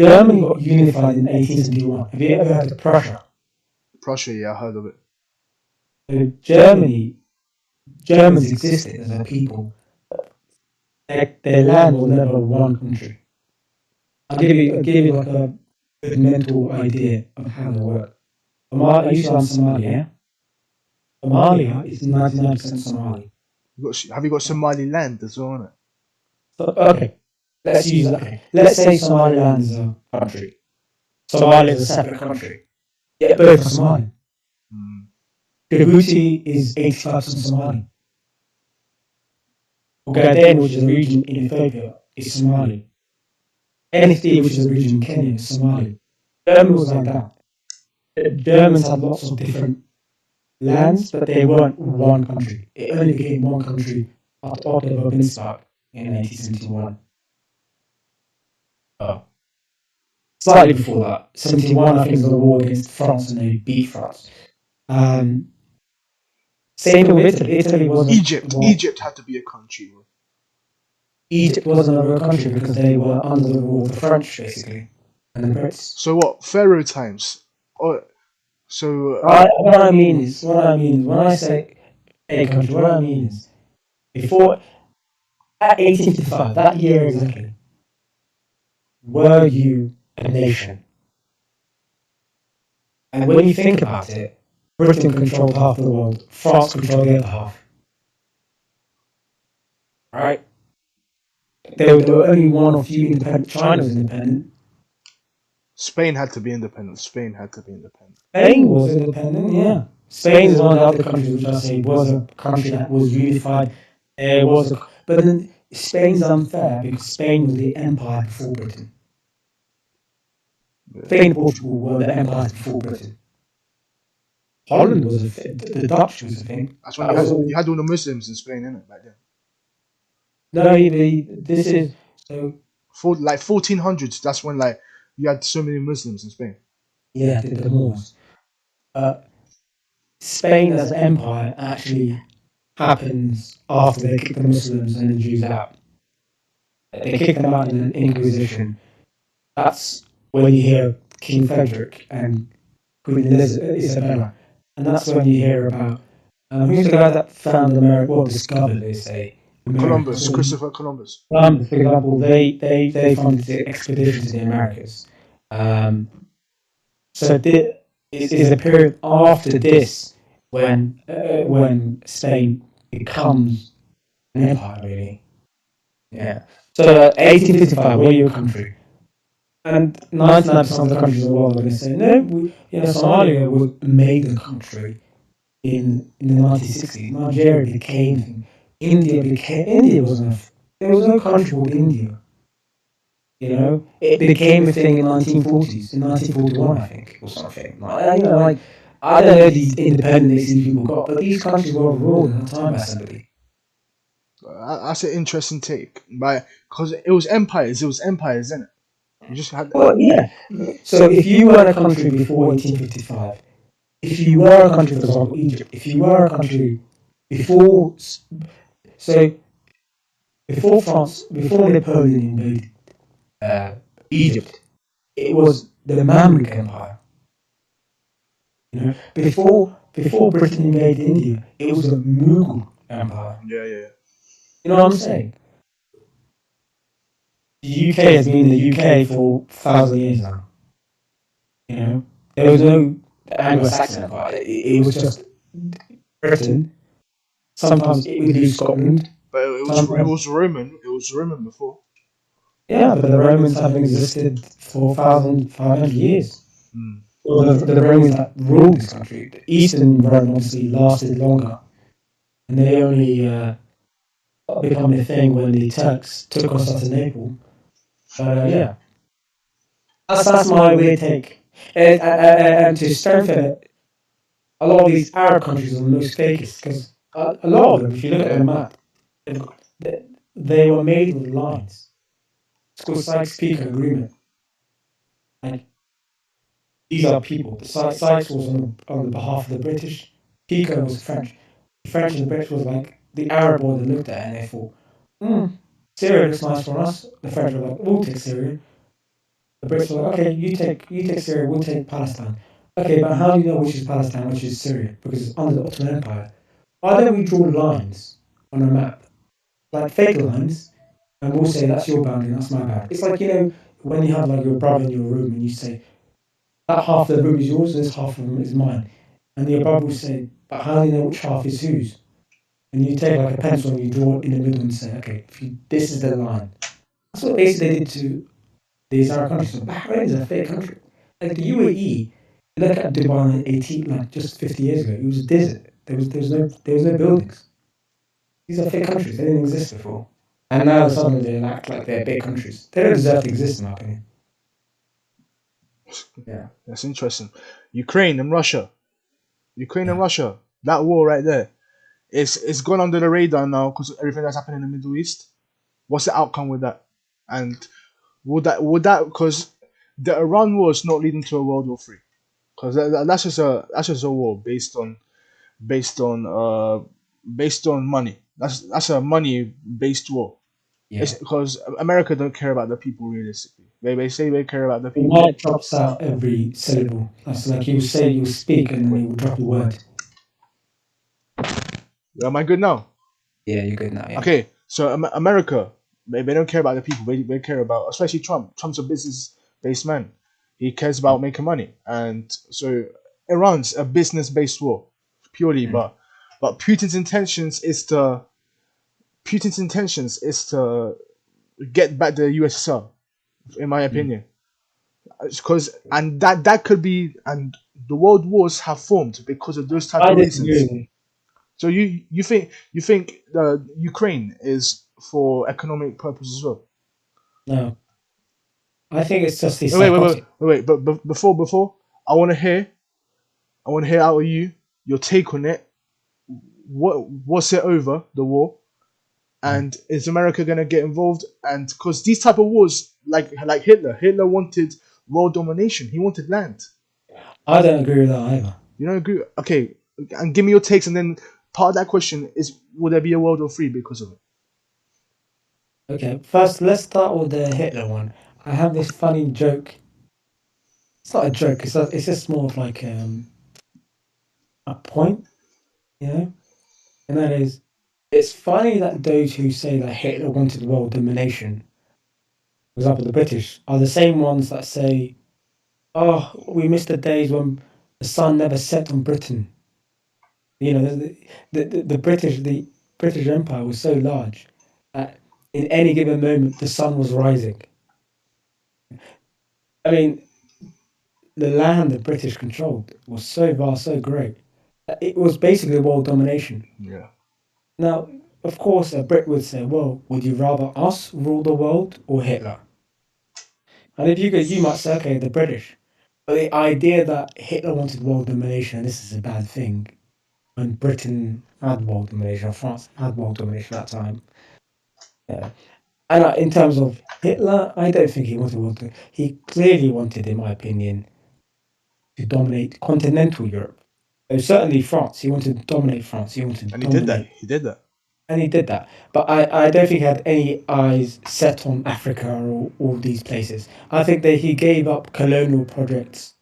Germany got unified in 1871. Have you ever heard of Prussia? Prussia, yeah, I heard of it. So Germans existed as a people. Their land was never one country. I'll give you like a good mental idea of how they work. I used to learn Somalia, yeah? Somalia is 99% Somali. Have you got Somaliland as well, isn't it? So, okay, let's use that. Okay. Let's say Somaliland is a country. Somalia is a separate country. Yeah, both are Somali. Djibouti is 85% Somali. Ogaden, which is a region in Ethiopia, is Somali. NFD, which is a region in Kenya, is Somali. Germany was like that. The Germans had lots of different lands, but they weren't one country. It only became one country after Otto of Bismarck in 1871. Slightly before that, 71, I think, was the war against France, and they beat France. Same thing with Italy. Italy wasn't. Egypt had to be a country. Egypt wasn't a real country because they were under the rule of the French, basically, and the Brits. So what? Pharaoh times. So what I mean is when I say a country. What I mean is, before at 1855, that year exactly, were you a nation? And when you think about it, Britain controlled half the world, France controlled the other half, right? There were only one or few independent. China was independent. Spain had to be independent. Spain had to be independent. Spain was independent, yeah. Spain is one of the other countries which I say was a country that was unified. There was a, but then Spain's unfair because Spain was the empire before Britain. Spain and Portugal were the empires before Britain. Holland was a thing. The Dutch was a thing. That's when you had all the Muslims in Spain, innit, back then. No, this is so. For like 1400s, that's when like you had so many Muslims in Spain. Yeah, the Moors. Uh, Spain as an empire actually happens after they kick the Muslims and the Jews out. They kick them out in an Inquisition. That's when you hear King Frederick and Queen Isabella, and that's when you hear about who's the guy that found America, well, discovered, they say, America. Columbus, Christopher Columbus. Columbus, for example, they funded the expedition to the Americas. So it is a period after this when Spain becomes an empire, really. Yeah. So 1855, we're your country. And 99% of the countries in the world are going to say, no, Somalia was made a country in the 1960s. Nigeria became, India wasn't, there was no country called India. You know, it became a thing in 1940s, in 1941, I think, or something. Like, I don't know these independence these people got, but these countries were ruled at the time by somebody. That's an interesting take, but because it was empires, isn't it? You just had. Well, yeah. So if you were a country before 1855, if you were a country, for example, Egypt, if you were a country before, so before France, before Napoleon invaded Egypt, it was the Mamluk Empire. You know, before Britain invaded India, it was the Mughal Empire. Yeah. You know what I'm saying? The UK has been the UK for 1,000 years now. You know, there was no Anglo-Saxon Empire. It was just Britain. Sometimes it would leave Scotland. But it was Roman. It was Roman before. Yeah, but the Romans have existed for 1,500 years. Mm. Well, the Romans that ruled this country. The Eastern Rome obviously lasted longer, and they only become a thing when the Turks took Constantinople. Yeah, that's my weird take. And to strengthen it, a lot of these Arab countries are the most fakest because a lot of them, if you look at the map, they were made with lines. It's called Sykes-Picot Agreement. Like, these are people. Sykes was on behalf of the British. Picot was French. The French and the British was like the Arab boy that looked at it and they thought, Syria looks nice for us. The French were like, we'll take Syria. The Brits were like, okay, you take Syria, we'll take Palestine. Okay, but how do you know which is Palestine, which is Syria? Because it's under the Ottoman Empire. Why don't we draw lines on a map, like fake lines, and we'll say that's your boundary, that's my boundary. It's like, when you have like your brother in your room and you say, that half of the room is yours, this half of the room is mine. And your brother will say, but how do you know which half is whose? And you take like a pencil and you draw it in the middle and say, okay, this is the line. That's what basically they did to these Arab countries. So Bahrain is a fake country. Like the UAE, look at Dubai in 18, like just 50 years ago, it was a desert. There was no buildings. These are fake countries. They didn't exist before. And now suddenly they act like they're big countries. They don't deserve to exist, in my opinion. Yeah, that's interesting. Ukraine and Russia. That war right there. It's gone under the radar now because everything that's happening in the Middle East. What's the outcome with that? And would that because the Iran war is not leading to a World War III because that's just a war based on money. That's a money based war. yeah. It's because America don't care about the people realistically. They say they care about the The people. mic drops out every syllable. That's like you speak, and then you will drop a word. Am I good now? Yeah, you're good now. Yeah. Okay, so America, they don't care about the people. They care about, especially Trump. Trump's a business-based man. He cares about making money, and so Iran's a business-based war purely. Mm. But Putin's intentions is to get back the USSR, in my Mm. opinion, because and that could be, and the world wars have formed because of those type I of disagree reasons. with you. So you think Ukraine is for economic purposes as well? No, I think it's just he's Wait. psychotic. But before I want to hear out of you your take on it. What's it over the war? Mm. And is America gonna get involved? And because these type of wars, like Hitler wanted world domination. He wanted land. I don't agree with that either. You don't agree? Okay, and give me your takes. And then part of that question is, will there be a World War III because of it? Okay, first let's start with the Hitler one. I have this funny joke. It's not a joke. It's just more of like a point, you know. And that is, it's funny that those who say that Hitler wanted world domination, for example, the British, are the same ones that say, "Oh, we miss the days when the sun never set on Britain." You know, the British Empire was so large that in any given moment the sun was rising. I mean, the land the British controlled was so vast, so great. It was basically world domination. Yeah, Now, of course, a Brit would say, "Well, would you rather us rule the world or Hitler?" And if you could, you might say, "Okay, the British." But the idea that Hitler wanted world domination, and this is a bad thing, when Britain had world domination, or France had world domination at that time. Yeah. And in terms of Hitler, I don't think he wanted world. He clearly wanted, in my opinion, to dominate continental Europe. Certainly France. He wanted to dominate France. He wanted to and he did that. dominate, He did that. and he did that. But I don't think he had any eyes set on Africa or all these places. I think that he gave up colonial projects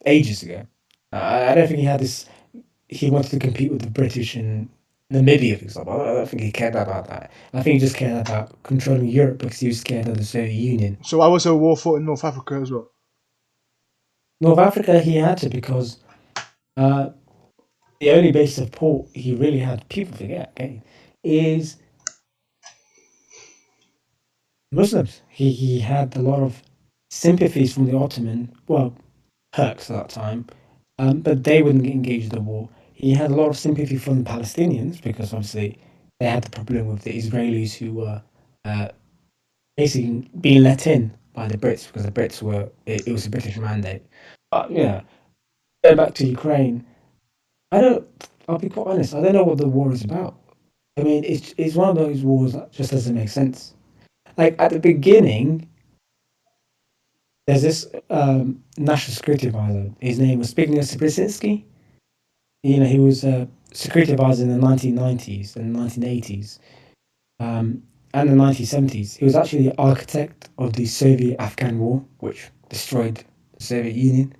ages ago. I don't think he had this. He wanted to compete with the British in Namibia, for example. I don't think he cared about that. I think he just cared about controlling Europe because he was scared of the Soviet Union. So I was a war fought in North Africa as well. North Africa, he had to because uh, the only base of port he really had, people forget, okay, is Muslims. He had a lot of sympathies from the Ottoman, well, Turks at that time, but they wouldn't engage the war. He had a lot of sympathy from the Palestinians because obviously they had the problem with the Israelis who were uh, basically being let in by the Brits because the Brits were, it was a British mandate. But yeah, going back to Ukraine, I don't, I'll be quite honest, I don't know what the war is about. I mean, it's one of those wars that just doesn't make sense. Like at the beginning, there's this national security advisor. His name was Zbigniew Brzezinski. You know, he was a security advisor in the 1990s and 1980s and the 1970s. He was actually the architect of the Soviet-Afghan War, which destroyed the Soviet Union.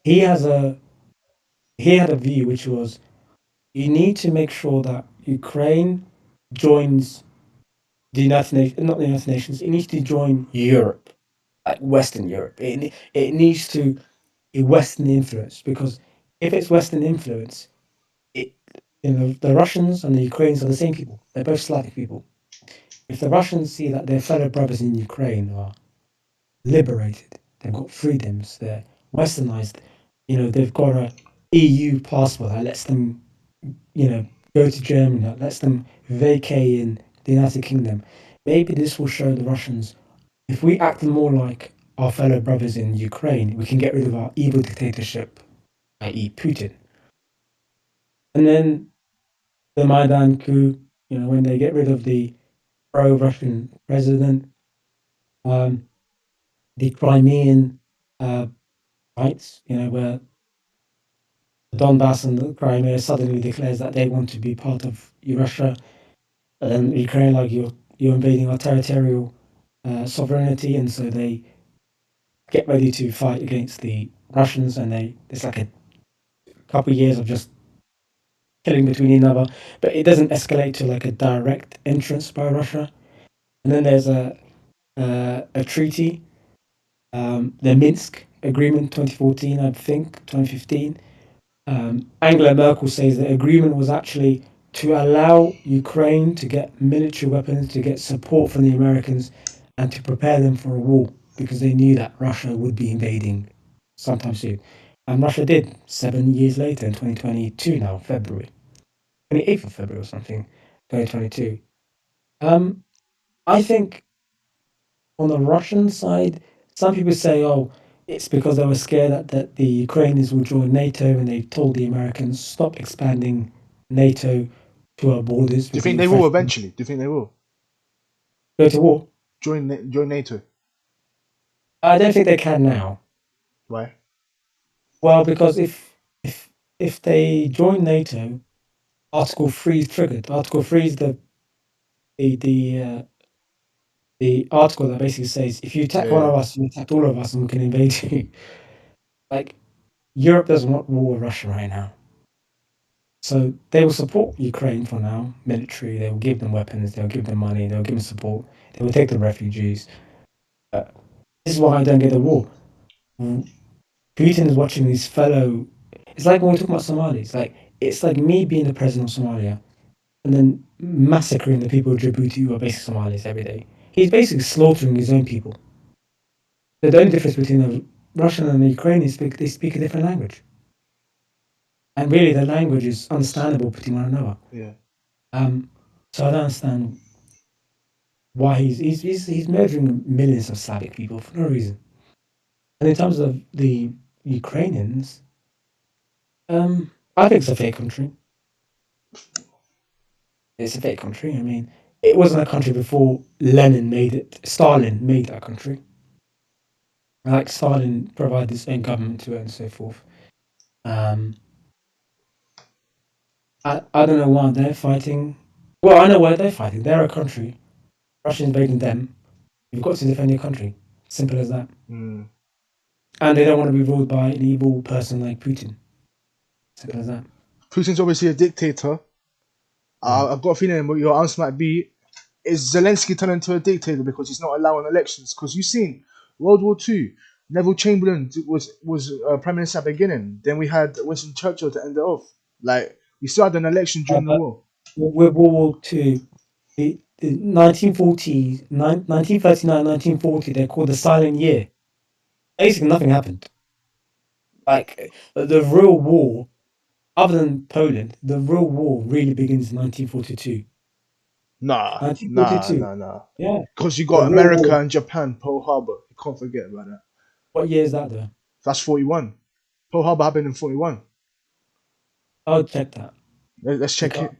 He has a he had a view which was you need to make sure that Ukraine joins the United Nations, not the United Nations. It needs to join Europe, like Western Europe. It needs to be Western influence because if it's Western influence, it you know the Russians and the Ukrainians are the same people. They're both Slavic people. If the Russians see that their fellow brothers in Ukraine are liberated, they've got freedoms, they're Westernized, you know, they've got a EU passport that lets them, you know, go to Germany, that lets them vacay in the United Kingdom. Maybe this will show the Russians if we act more like our fellow brothers in Ukraine, we can get rid of our evil dictatorship, i.e., Putin. And then the Maidan coup, you know, when they get rid of the pro-Russian president, um, the Crimean uh, rights, you know, where Donbass and the Crimea suddenly declares that they want to be part of Russia, and then Ukraine like you're invading our territorial sovereignty, and so they get ready to fight against the Russians, and they it's like a couple of years of just killing between each other, but it doesn't escalate to like a direct entrance by Russia. And then there's a treaty, the Minsk Agreement 2014, I think 2015. Angela Merkel says the agreement was actually to allow Ukraine to get military weapons, to get support from the Americans, and to prepare them for a war because they knew that Russia would be invading sometime soon. And Russia did 7 years later in 2022 now, February, 28th of February or something, 2022. Um, I think on the Russian side, some people say, oh, it's because they were scared that the Ukrainians will join NATO and they told the Americans stop expanding NATO to our borders Do you because think it they will threatens eventually? Do you think they will go to war. join NATO? I don't think they can now. Why? Well, because if they join NATO, Article 3 is triggered. Article 3 is the the uh, the article that basically says if you attack one Yeah. of us, you attack all of us, and we can invade you. Like Europe doesn't want war with Russia right now. So they will support Ukraine for now, military. They will give them weapons. They'll give them money. They'll give them support. They will take the refugees. This is why I don't get the war. Putin is watching these fellow. It's like when we talk about Somalis. Like it's like me being the president of Somalia and then massacring the people of Djibouti who are basically Somalis every day. He's basically slaughtering his own people. The only difference between the Russian and the Ukrainian is they speak a different language, and really the language is understandable between one another. Yeah. Um, so I don't understand why he's murdering millions of Slavic people for no reason. And in terms of the Ukrainians, I think it's a fake country. It's a fake country. I mean, it wasn't a country before Lenin made it. Stalin made that country. Like Stalin provided his own government to it and so forth. Um, I don't know why they're fighting. Well, I know why they're fighting. They're a country. Russia's invading them. You've got to defend your country. Simple as that. Mm. And they don't want to be ruled by an evil person like Putin. Simple as that. Putin's obviously a dictator. Mm. I've got a feeling what your answer might be is Zelensky turning into a dictator because he's not allowing elections? Because you've seen World War Two, Neville Chamberlain was Prime Minister at the beginning. Then we had Winston Churchill to end it off. Like we still had an election during the But war. with World War Two, the 1940s, 1939, 1940, they're called the Silent Year. Basically, nothing happened. Like the real war, other than Poland, the real war really begins in 1942. Nah, nah, 1942. nah, nah. Yeah, Because you the got real America war. and Japan, Pearl Harbor. You can't forget about that. What year is that though? That's 41. Pearl Harbor happened in 41. I'll check that. Let's You check can't.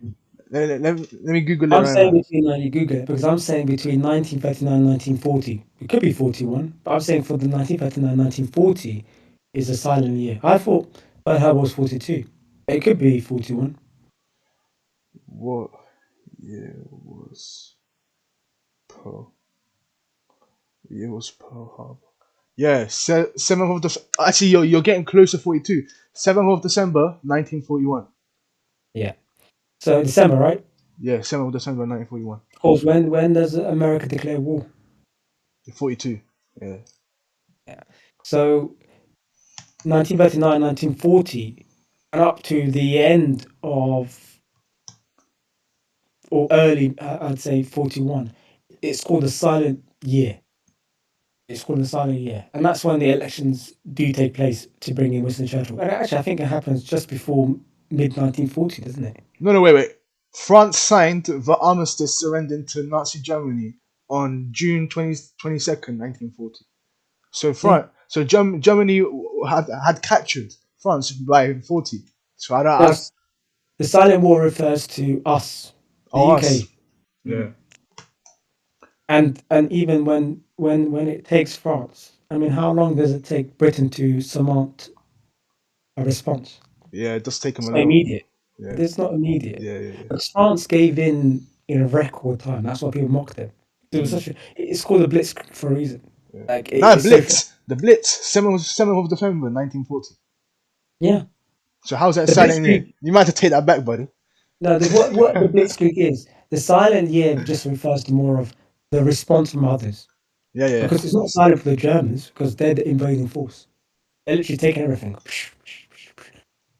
it. Let me Google it I'm right saying now. between you Google it because I'm saying between 1939 and 1940. It could be 41, but I'm saying for the 1939 1940 is a silent year. I thought Pearl Harbor was 42. It could be 41. What year was Pearl? Year was Pearl Harbor. Yeah, 7th of the. Actually, you're getting close to 42. 7th of December, 1941. Yeah. So December, right? Yeah, 7th of December, 1941. Of course. When does America declare war? 42. Yeah. Yeah. So 1939, 1940, and up to the end of or early, I'd say 41. It's called a silent year. It's called a silent year, and that's when the elections do take place to bring in Winston Churchill. And actually, I think it happens just before mid 1940, doesn't it? No, wait. France signed the armistice surrendering to Nazi Germany on June 22nd, 1940. So Yeah. Germany had captured France by 40. So I don't. No, the silent war refers to us, the Oh, us. UK. Yeah. And even when it takes France, I mean, how long does it take Britain to surmount a response? Yeah, it does take them It's a not little. immediate. Yeah. It's not immediate. Yeah. But France gave in a record time. That's why people mocked them. It was such a. It's called a blitz for a reason. Yeah. Like Nah, it's so. The Blitz, 7th of December, 1940. Yeah. So how's that The silent year? blitzkrieg. You might have to take that back, buddy. No, what the Blitzkrieg is, the silent year just refers to more of the response from others. Yeah, yeah. Because it's not silent for the Germans, because they're the invading force. They're literally taking everything.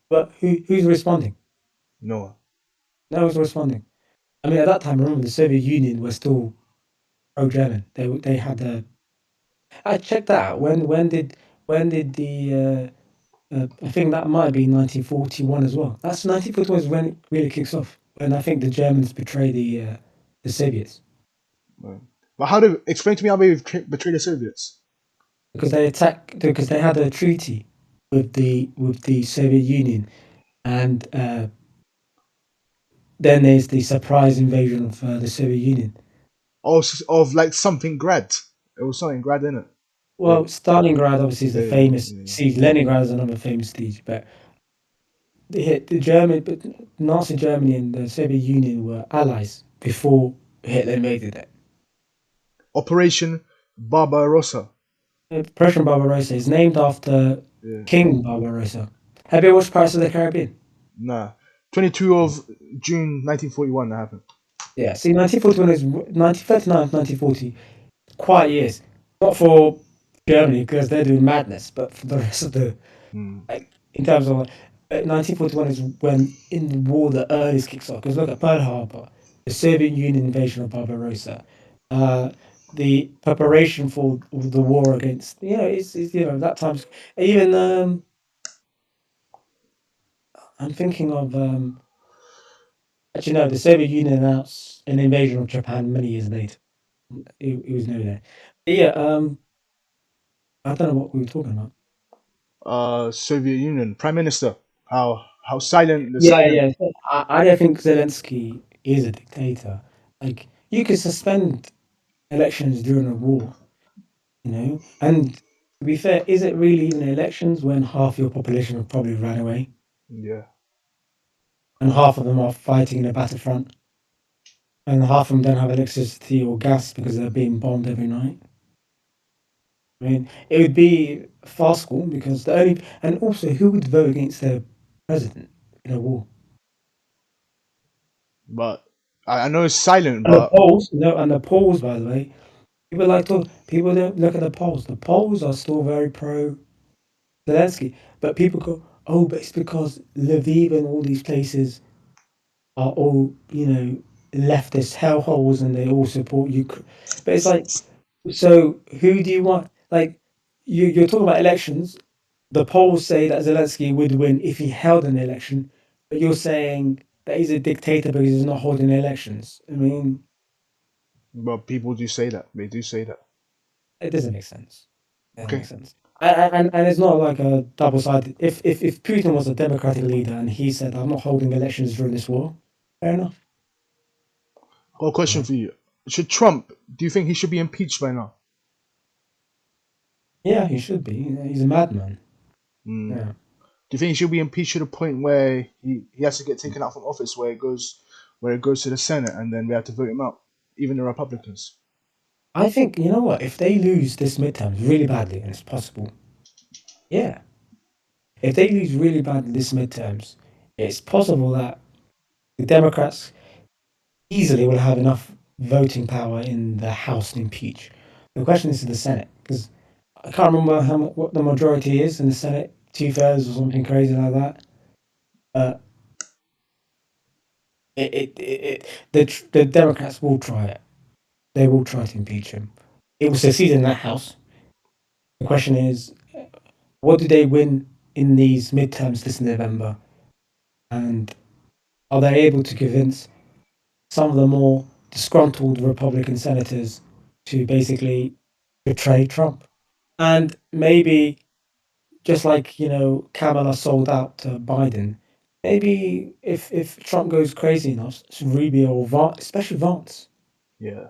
But who's responding? No. No one's responding. I mean, at that time, remember the Soviet Union was still pro-German. They had a. I checked that out. When did the I think that might have been 1941 as well. That's 1941 is when it really kicks off. When I think the Germans betray the Soviets Right. But how do explain to me how they betray the Soviets? because they had a treaty with the Soviet Union, and then there's the surprise invasion of the Soviet Union. Oh, of like something grad. It was something grad in it. Yeah, Well, Stalingrad obviously is the yeah, yeah, famous yeah. siege. Leningrad is another famous siege, but the German, but Nazi Germany and the Soviet Union were allies before Hitler invaded it. Operation Barbarossa. Operation Barbarossa is named after Yeah. King Barbarossa. Have you watched Pirates of the Caribbean? Nah. 22 of June 1941 that happened. Yeah. See, 1941 is 1939 to 1940. Quiet years. Not for Germany because they're doing madness, but for the rest of the Hmm. like in terms of 1941 is when in the war the earliest kicks off. Because look at Pearl Harbor, the Soviet Union invasion of Barbarossa, uh, the preparation for the war against it's that times even I'm thinking of actually no the Soviet Union announced an invasion of Japan many years later. It was never there. But yeah, I don't know what we were talking about. Soviet Union Prime Minister. How silent the Yeah, silent. yeah. So I don't think Zelensky is a dictator. Like you could suspend elections during a war, And to be fair, is it really even elections when half your population have probably ran away Yeah. and half of them are fighting in a battlefront and half of them don't have electricity or gas because they're being bombed every night? I mean, it would be farcical because the only and also who would vote against their president in a war? But I know it's silent, And the but polls, no, and the polls, by the way, people don't look at the polls. The polls are still very pro Zelensky, but people go, oh, but it's because Lviv and all these places are all leftist hellholes and they all support Ukraine. But it's like, so who do you want? Like, you're talking about elections. The polls say that Zelensky would win if he held an election, but you're saying that he's a dictator because he's not holding elections. I mean, people do say that. They do say that. it doesn't make sense. It doesn't make Okay. sense. And it's not like a double sided. If Putin was a democratic leader and he said, "I'm not holding elections during this war," fair enough. Got a question Yeah, for you. Should Trump? Do you think he should be impeached by now? yeah, he should be. He's a madman. Mm. Yeah. Do you think he should be impeached to the point where he has to get taken out from office, where it goes to the Senate, and then we have to vote him out, even the Republicans? I think you know what? If they lose this midterms really badly, and it's possible, yeah. If they lose really badly this midterms, it's possible that the Democrats easily will have enough voting power in the House to impeach. The question is to the Senate because I can't remember what the majority is in the Senate, 2/3 or something crazy like that. But the Democrats will try it. They will try to impeach him. It will succeed in that House. The question is, what do they win in these midterms this November? And are they able to convince some of the more disgruntled Republican senators to basically betray Trump? And maybe just like Kamala sold out to Biden, maybe if Trump goes crazy enough, it's Rubio or Vance, especially Vance. Yeah.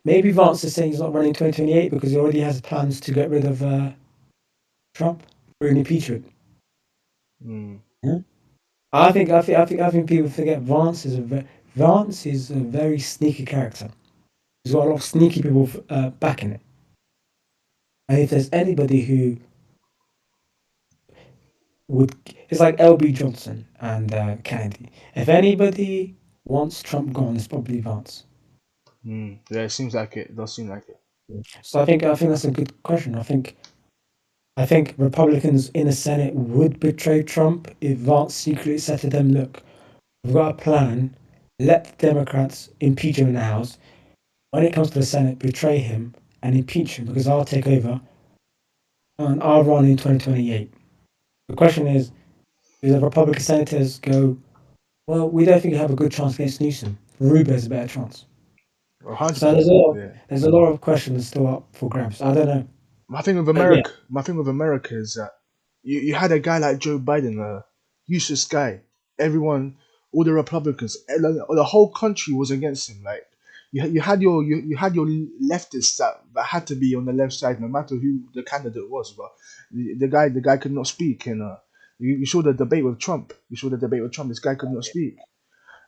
Maybe Vance is saying he's not running 2028 because he already has plans to get rid of Trump or an impeachment. Mm. Yeah. I think people forget Vance is a very sneaky character. He's got a lot of sneaky people backing it. And if there's anybody who would. It's like LB Johnson and Kennedy. If anybody wants Trump gone, it's probably Vance. Yeah, it seems like it. It does seem like it. So I think that's a good question. I think Republicans in the Senate would betray Trump if Vance secretly said to them, "Look, we've got a plan. Let the Democrats impeach him in the House. When it comes to the Senate, betray him and impeach him because I'll take over and I'll run in 2028." The question is, do the Republican senators go, "Well, we don't think you have a good chance against Newsom. Rubio has a better chance." hundred So percent. Yeah. there's a lot of questions still up for grabs. I don't know, but yeah, My thing with America is that you had a guy like Joe Biden, a useless guy. Everyone, all the Republicans, the whole country was against him. Like you had your leftists that had to be on the left side, no matter who the candidate was. But the guy could not speak, and you saw the debate with Trump. You saw the debate with Trump. This guy could not speak.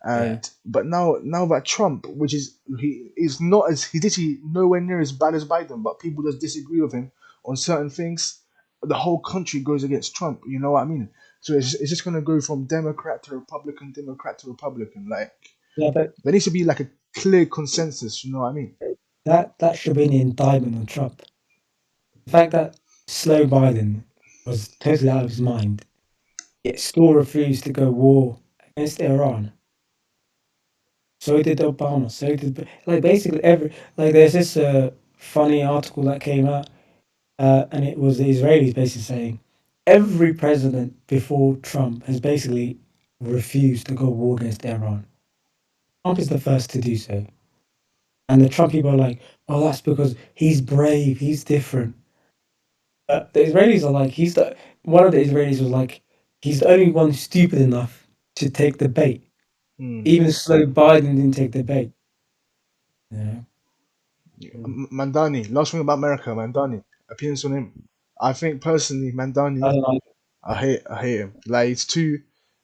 yeah, And but now that Trump, which is he is not as he's literally nowhere near as bad as Biden, but people just disagree with him on certain things. The whole country goes against Trump. You know what I mean? So it's just gonna go from Democrat to Republican, Democrat to Republican. Like yeah, but there needs to be like a clear consensus. You know what I mean? that should be an indictment on Trump. The fact that slow Biden was totally out of his mind, yet still refused to go war against Iran. So did Obama. So did like basically every like there's this funny article that came out, and it was the Israelis basically saying every president before Trump has basically refused to go war against Iran. Trump is the first to do so, and the Trump people are like, "Oh, that's because he's brave. He's different." The Israelis are like, he's the one of the Israelis was like, he's the only one stupid enough to take the bait. Hmm. Even slow Biden didn't take the bait. Yeah. Mandani. Last thing about America, Mandani. Opinions on him. I think personally, I Mandani. don't know. I hate him. Like it's too.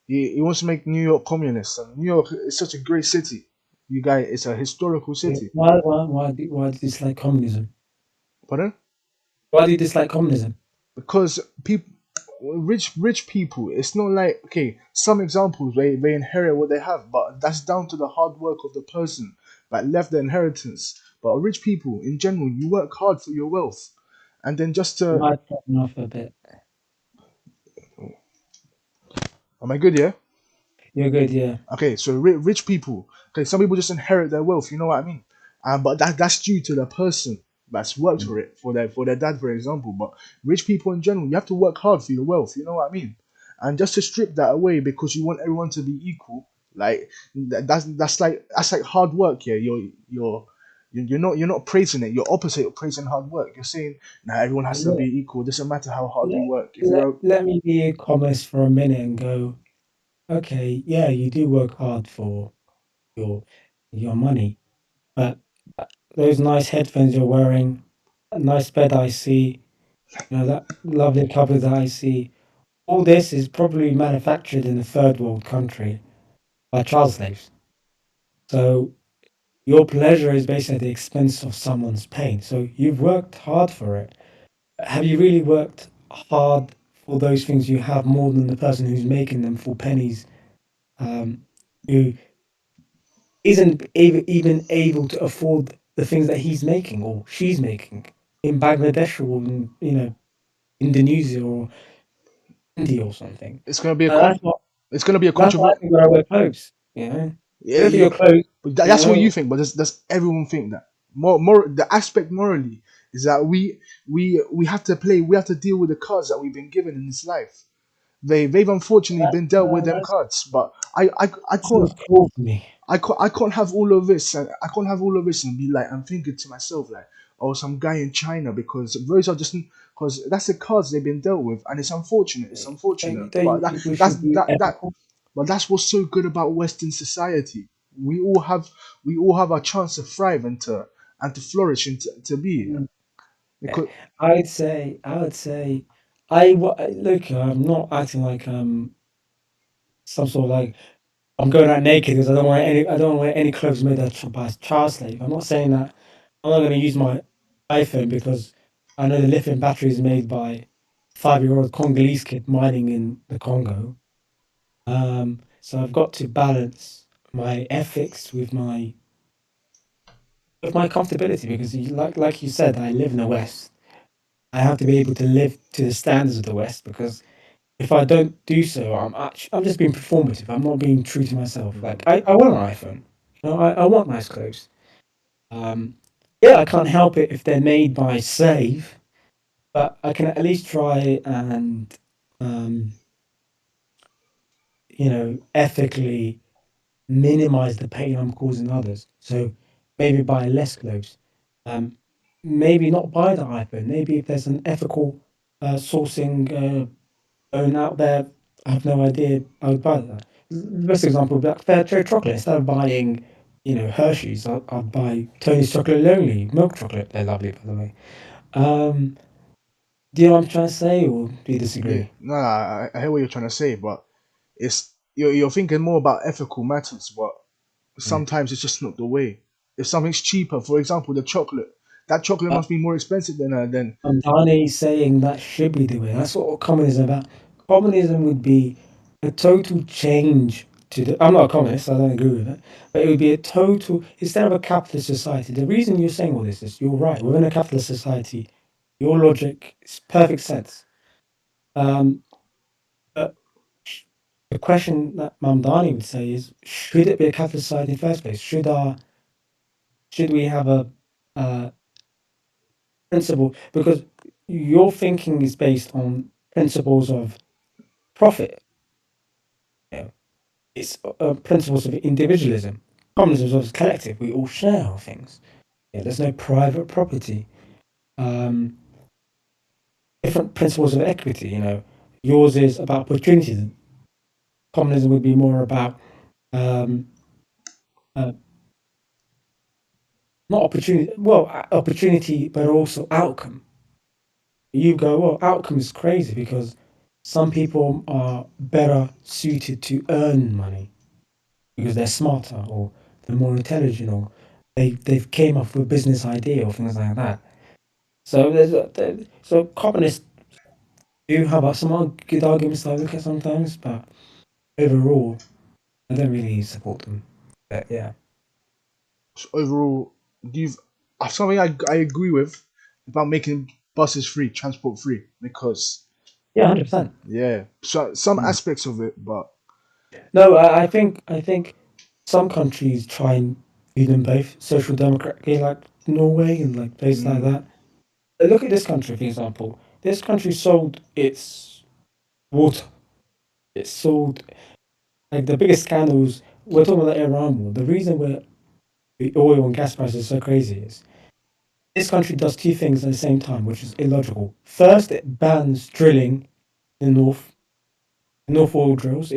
He wants to make New York communist. And New York is such a great city. You guys, it's a historical city. Why do you dislike communism? Pardon? Why do you dislike communism? Because people, rich people. It's not like okay. Some examples they inherit what they have, but that's down to the hard work of the person that left the inheritance. But rich people in general, you work hard for your wealth, and then just You to. might put me off a bit. Am I good? Yeah. You're good, yeah. Okay, so rich people. Okay, some people just inherit their wealth. You know what I mean? But that's due to the person that's worked for it, for their dad, for example. But rich people in general, you have to work hard for your wealth. You know what I mean? And just to strip that away because you want everyone to be equal, like that's like hard work. Yeah, you're not praising it. You're opposite of praising hard work. You're saying now everyone has to Let, be equal. It doesn't matter how hard you let, work. If let, you're let me be a communist for a minute and go, okay, yeah, you do work hard for your your money, but those nice headphones you're wearing, that nice bed I see, that lovely cupboard that I see, all this is probably manufactured in a third world country by child slaves. So your pleasure is based at the expense of someone's pain. So you've worked hard for it. Have you really worked hard for those things you have more than the person who's making them for pennies, um, who isn't even able to afford the things that he's making or she's making in Bangladesh or in, Indonesia or India or something? it's gonna be a And con, it's gonna be a that's what I controversial. think when I wear clothes. Yeah, Look at your clothes. but You that's what you know, think. But does everyone think that? The aspect morally is that we have to play. We have to deal with the cards that we've been given in this life. They've unfortunately been dealt with them that's cards. But I can't seems cool to me. I can't have all of this. And I can't have all of this and be like I'm thinking to myself like oh some guy in China because those are just because that's the cards they've been dealt with and it's unfortunate. It's unfortunate. Don't But you think we should be that ethical? but that's what's so good about Western society. We all have we all have a chance to thrive and to flourish and to be Mm. because I would say, look. I'm not acting like some sort of like I'm going out naked because I don't wear any clothes made by a child slave. I'm not saying that. I'm not going to use my iPhone because I know the lithium battery is made by. 5-year-old Congolese kid mining in the Congo. So I've got to balance my ethics with my comfortability because like you said, I live in the West. I have to be able to live to the standards of the West because if I don't do so, I'm just being performative. I'm not being true to myself. Like Mm. I want an iPhone. You know, I want nice clothes. Um, yeah, I can't help it if they're made by slave, but I can at least try and um, ethically minimize the pain I'm causing others. So maybe buy less clothes. Um, maybe not buy the iPhone. Maybe if there's an ethical sourcing going out there, I have no idea. I would buy that. The best example would be like fair trade chocolate. Instead of buying, Hershey's, I'd buy Tony's Chocolate Only milk chocolate. They're lovely, by the way. Um, do you know what I'm trying to say, or do you Yeah, disagree? no, I hear what you're trying to say, but you're thinking more about ethical matters, but Mm. sometimes it's just not the way. If something's cheaper, for example, the chocolate, that chocolate Uh, must be more expensive than Dane saying that should be the way. That's what communism is about. Communism would be a total change to the. I'm not a communist, I don't agree with it, but it would be a total instead of a capitalist society. The reason you're saying all this is you're right. We're in a capitalist society. Your logic is perfect sense. Um, but the question that Mamdani would say is: should it be a capitalist society in the first place? Should we have a principle? Because your thinking is based on principles of profit. You know, it's principles of individualism. Communism is collective. We all share our things. Yeah, there's no private property. Um, different principles of equity. Yours is about opportunity. Communism would be more about um, uh, not opportunity. Well, opportunity, but also outcome. You go, well, outcome is crazy because some people are better suited to earn money because they're smarter or they're more intelligent or they've came up with a business idea or things like that. So so communists do have some good arguments that I look at sometimes, but overall, I don't really support them. But yeah, overall. You've something I agree with about making buses free, transport free, because yeah, 100%. yeah, so some Mm. aspects of it, but No, I think some countries try and do them both social democratically, like Norway and like places like mm, that. Look at this country, for example. This country sold its water. It sold like the biggest scandals. We're talking about the Iran war. The reason where the oil and gas prices are so crazy is this country does two things at the same time, which is illogical. First, it bans drilling in the North oil drills.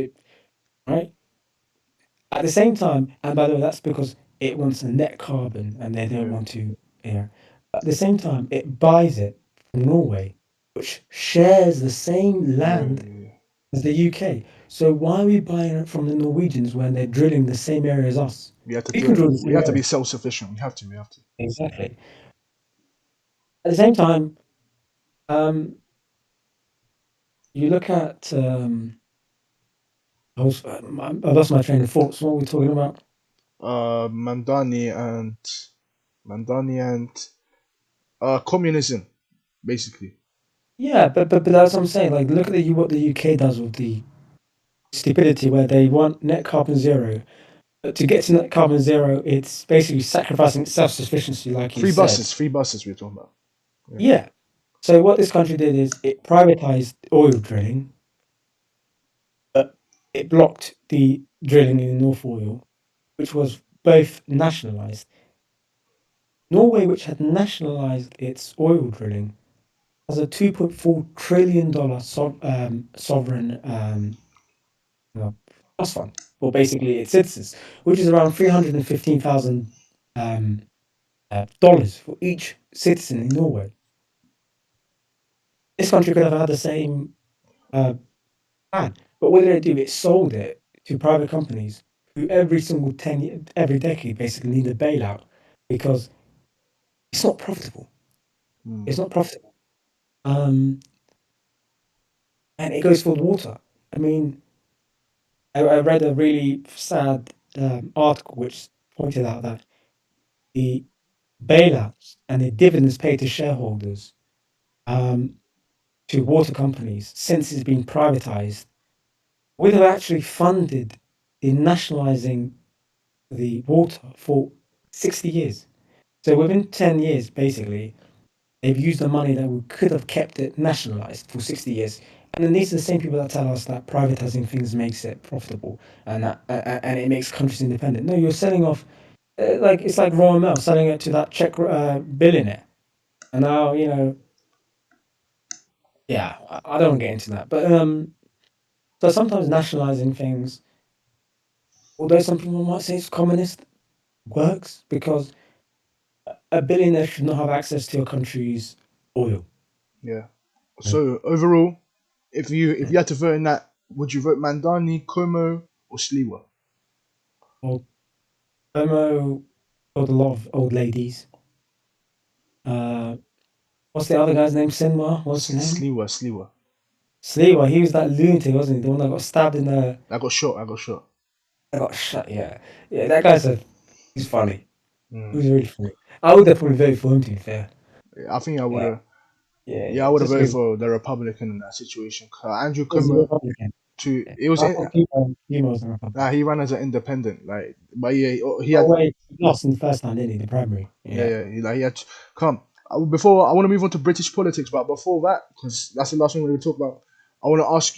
Right at the same time, and by the way, that's because it wants a net carbon, and they don't yeah, want to. Yeah. At the same time, it buys it from Norway, which shares the same yeah, land yeah. as the UK. So why are we buying it from the Norwegians when they're drilling the same area as us? We have to We do can it. drill the We same have to be area. self sufficient. We have to. Exactly. At the same time, um, you look at I lost my train of thoughts. What were we talking about? Mandani and communism, basically. Yeah, but that's what I'm saying. Like, look at what the UK does with the stupidity where they want net carbon zero. But to get to net carbon zero, it's basically sacrificing self sufficiency, like you said. Free buses. We're talking about. Yeah. Yeah. So what this country did is it privatized oil drilling, but it blocked the drilling in the North Oil, which was both nationalized. Norway, which had nationalized its oil drilling, has a $2.4 trillion sovereign uh, trust fund for basically its citizens, which is around $315,000 dollars for each citizen in Norway. This country could have had the same uh, plan, but what did it do? It sold it to private companies who every decade basically need a bailout because it's not profitable. Mm. It's not profitable. Um, and it goes for the water. I mean, I read a really sad article which pointed out that the bailouts and the dividends paid to shareholders, um, to water companies since it's been privatized would have actually funded the nationalizing the water for 60 years. So within 10 years, basically, they've used the money that we could have kept it nationalized for 60 years. And then these are the same people that tell us that privatizing things makes it profitable and that and it makes countries independent. No, you're selling off like it's like Royal Mail selling it to that Czech billionaire. And now, yeah, I don't want to get into that. But so sometimes nationalizing things, although some people might say it's communist, works because a billionaire should not have access to your country's oil. Yeah. Right? So overall, if you had to vote in that, would you vote Mandani, Como, or Sliwa? Well, Como got a lot of old ladies. Uh, what's the other guy's name? Sinwar? What's his name? Sliwa. Sliwa. He was that lunatic, wasn't he? The one that got stabbed in the. I got shot. I got shot. That got shot. Yeah, yeah. That guy's he's funny. Mm. He's really funny. I would definitely vote for him. To be fair. I think I would Yeah, have. yeah, Yeah, I yeah. would have Just voted because for the Republican in that situation. Andrew he's a Como, Republican. to Yeah. it was. I thought Cuba was a Nah, Republican. he ran as an independent. Like, but yeah, he Oh had. wait, he lost in the first time, didn't he? The primary. Yeah, Yeah. he had. Come. Before I want to move on to British politics, but before that, because that's the last thing we're going to talk about. I want to ask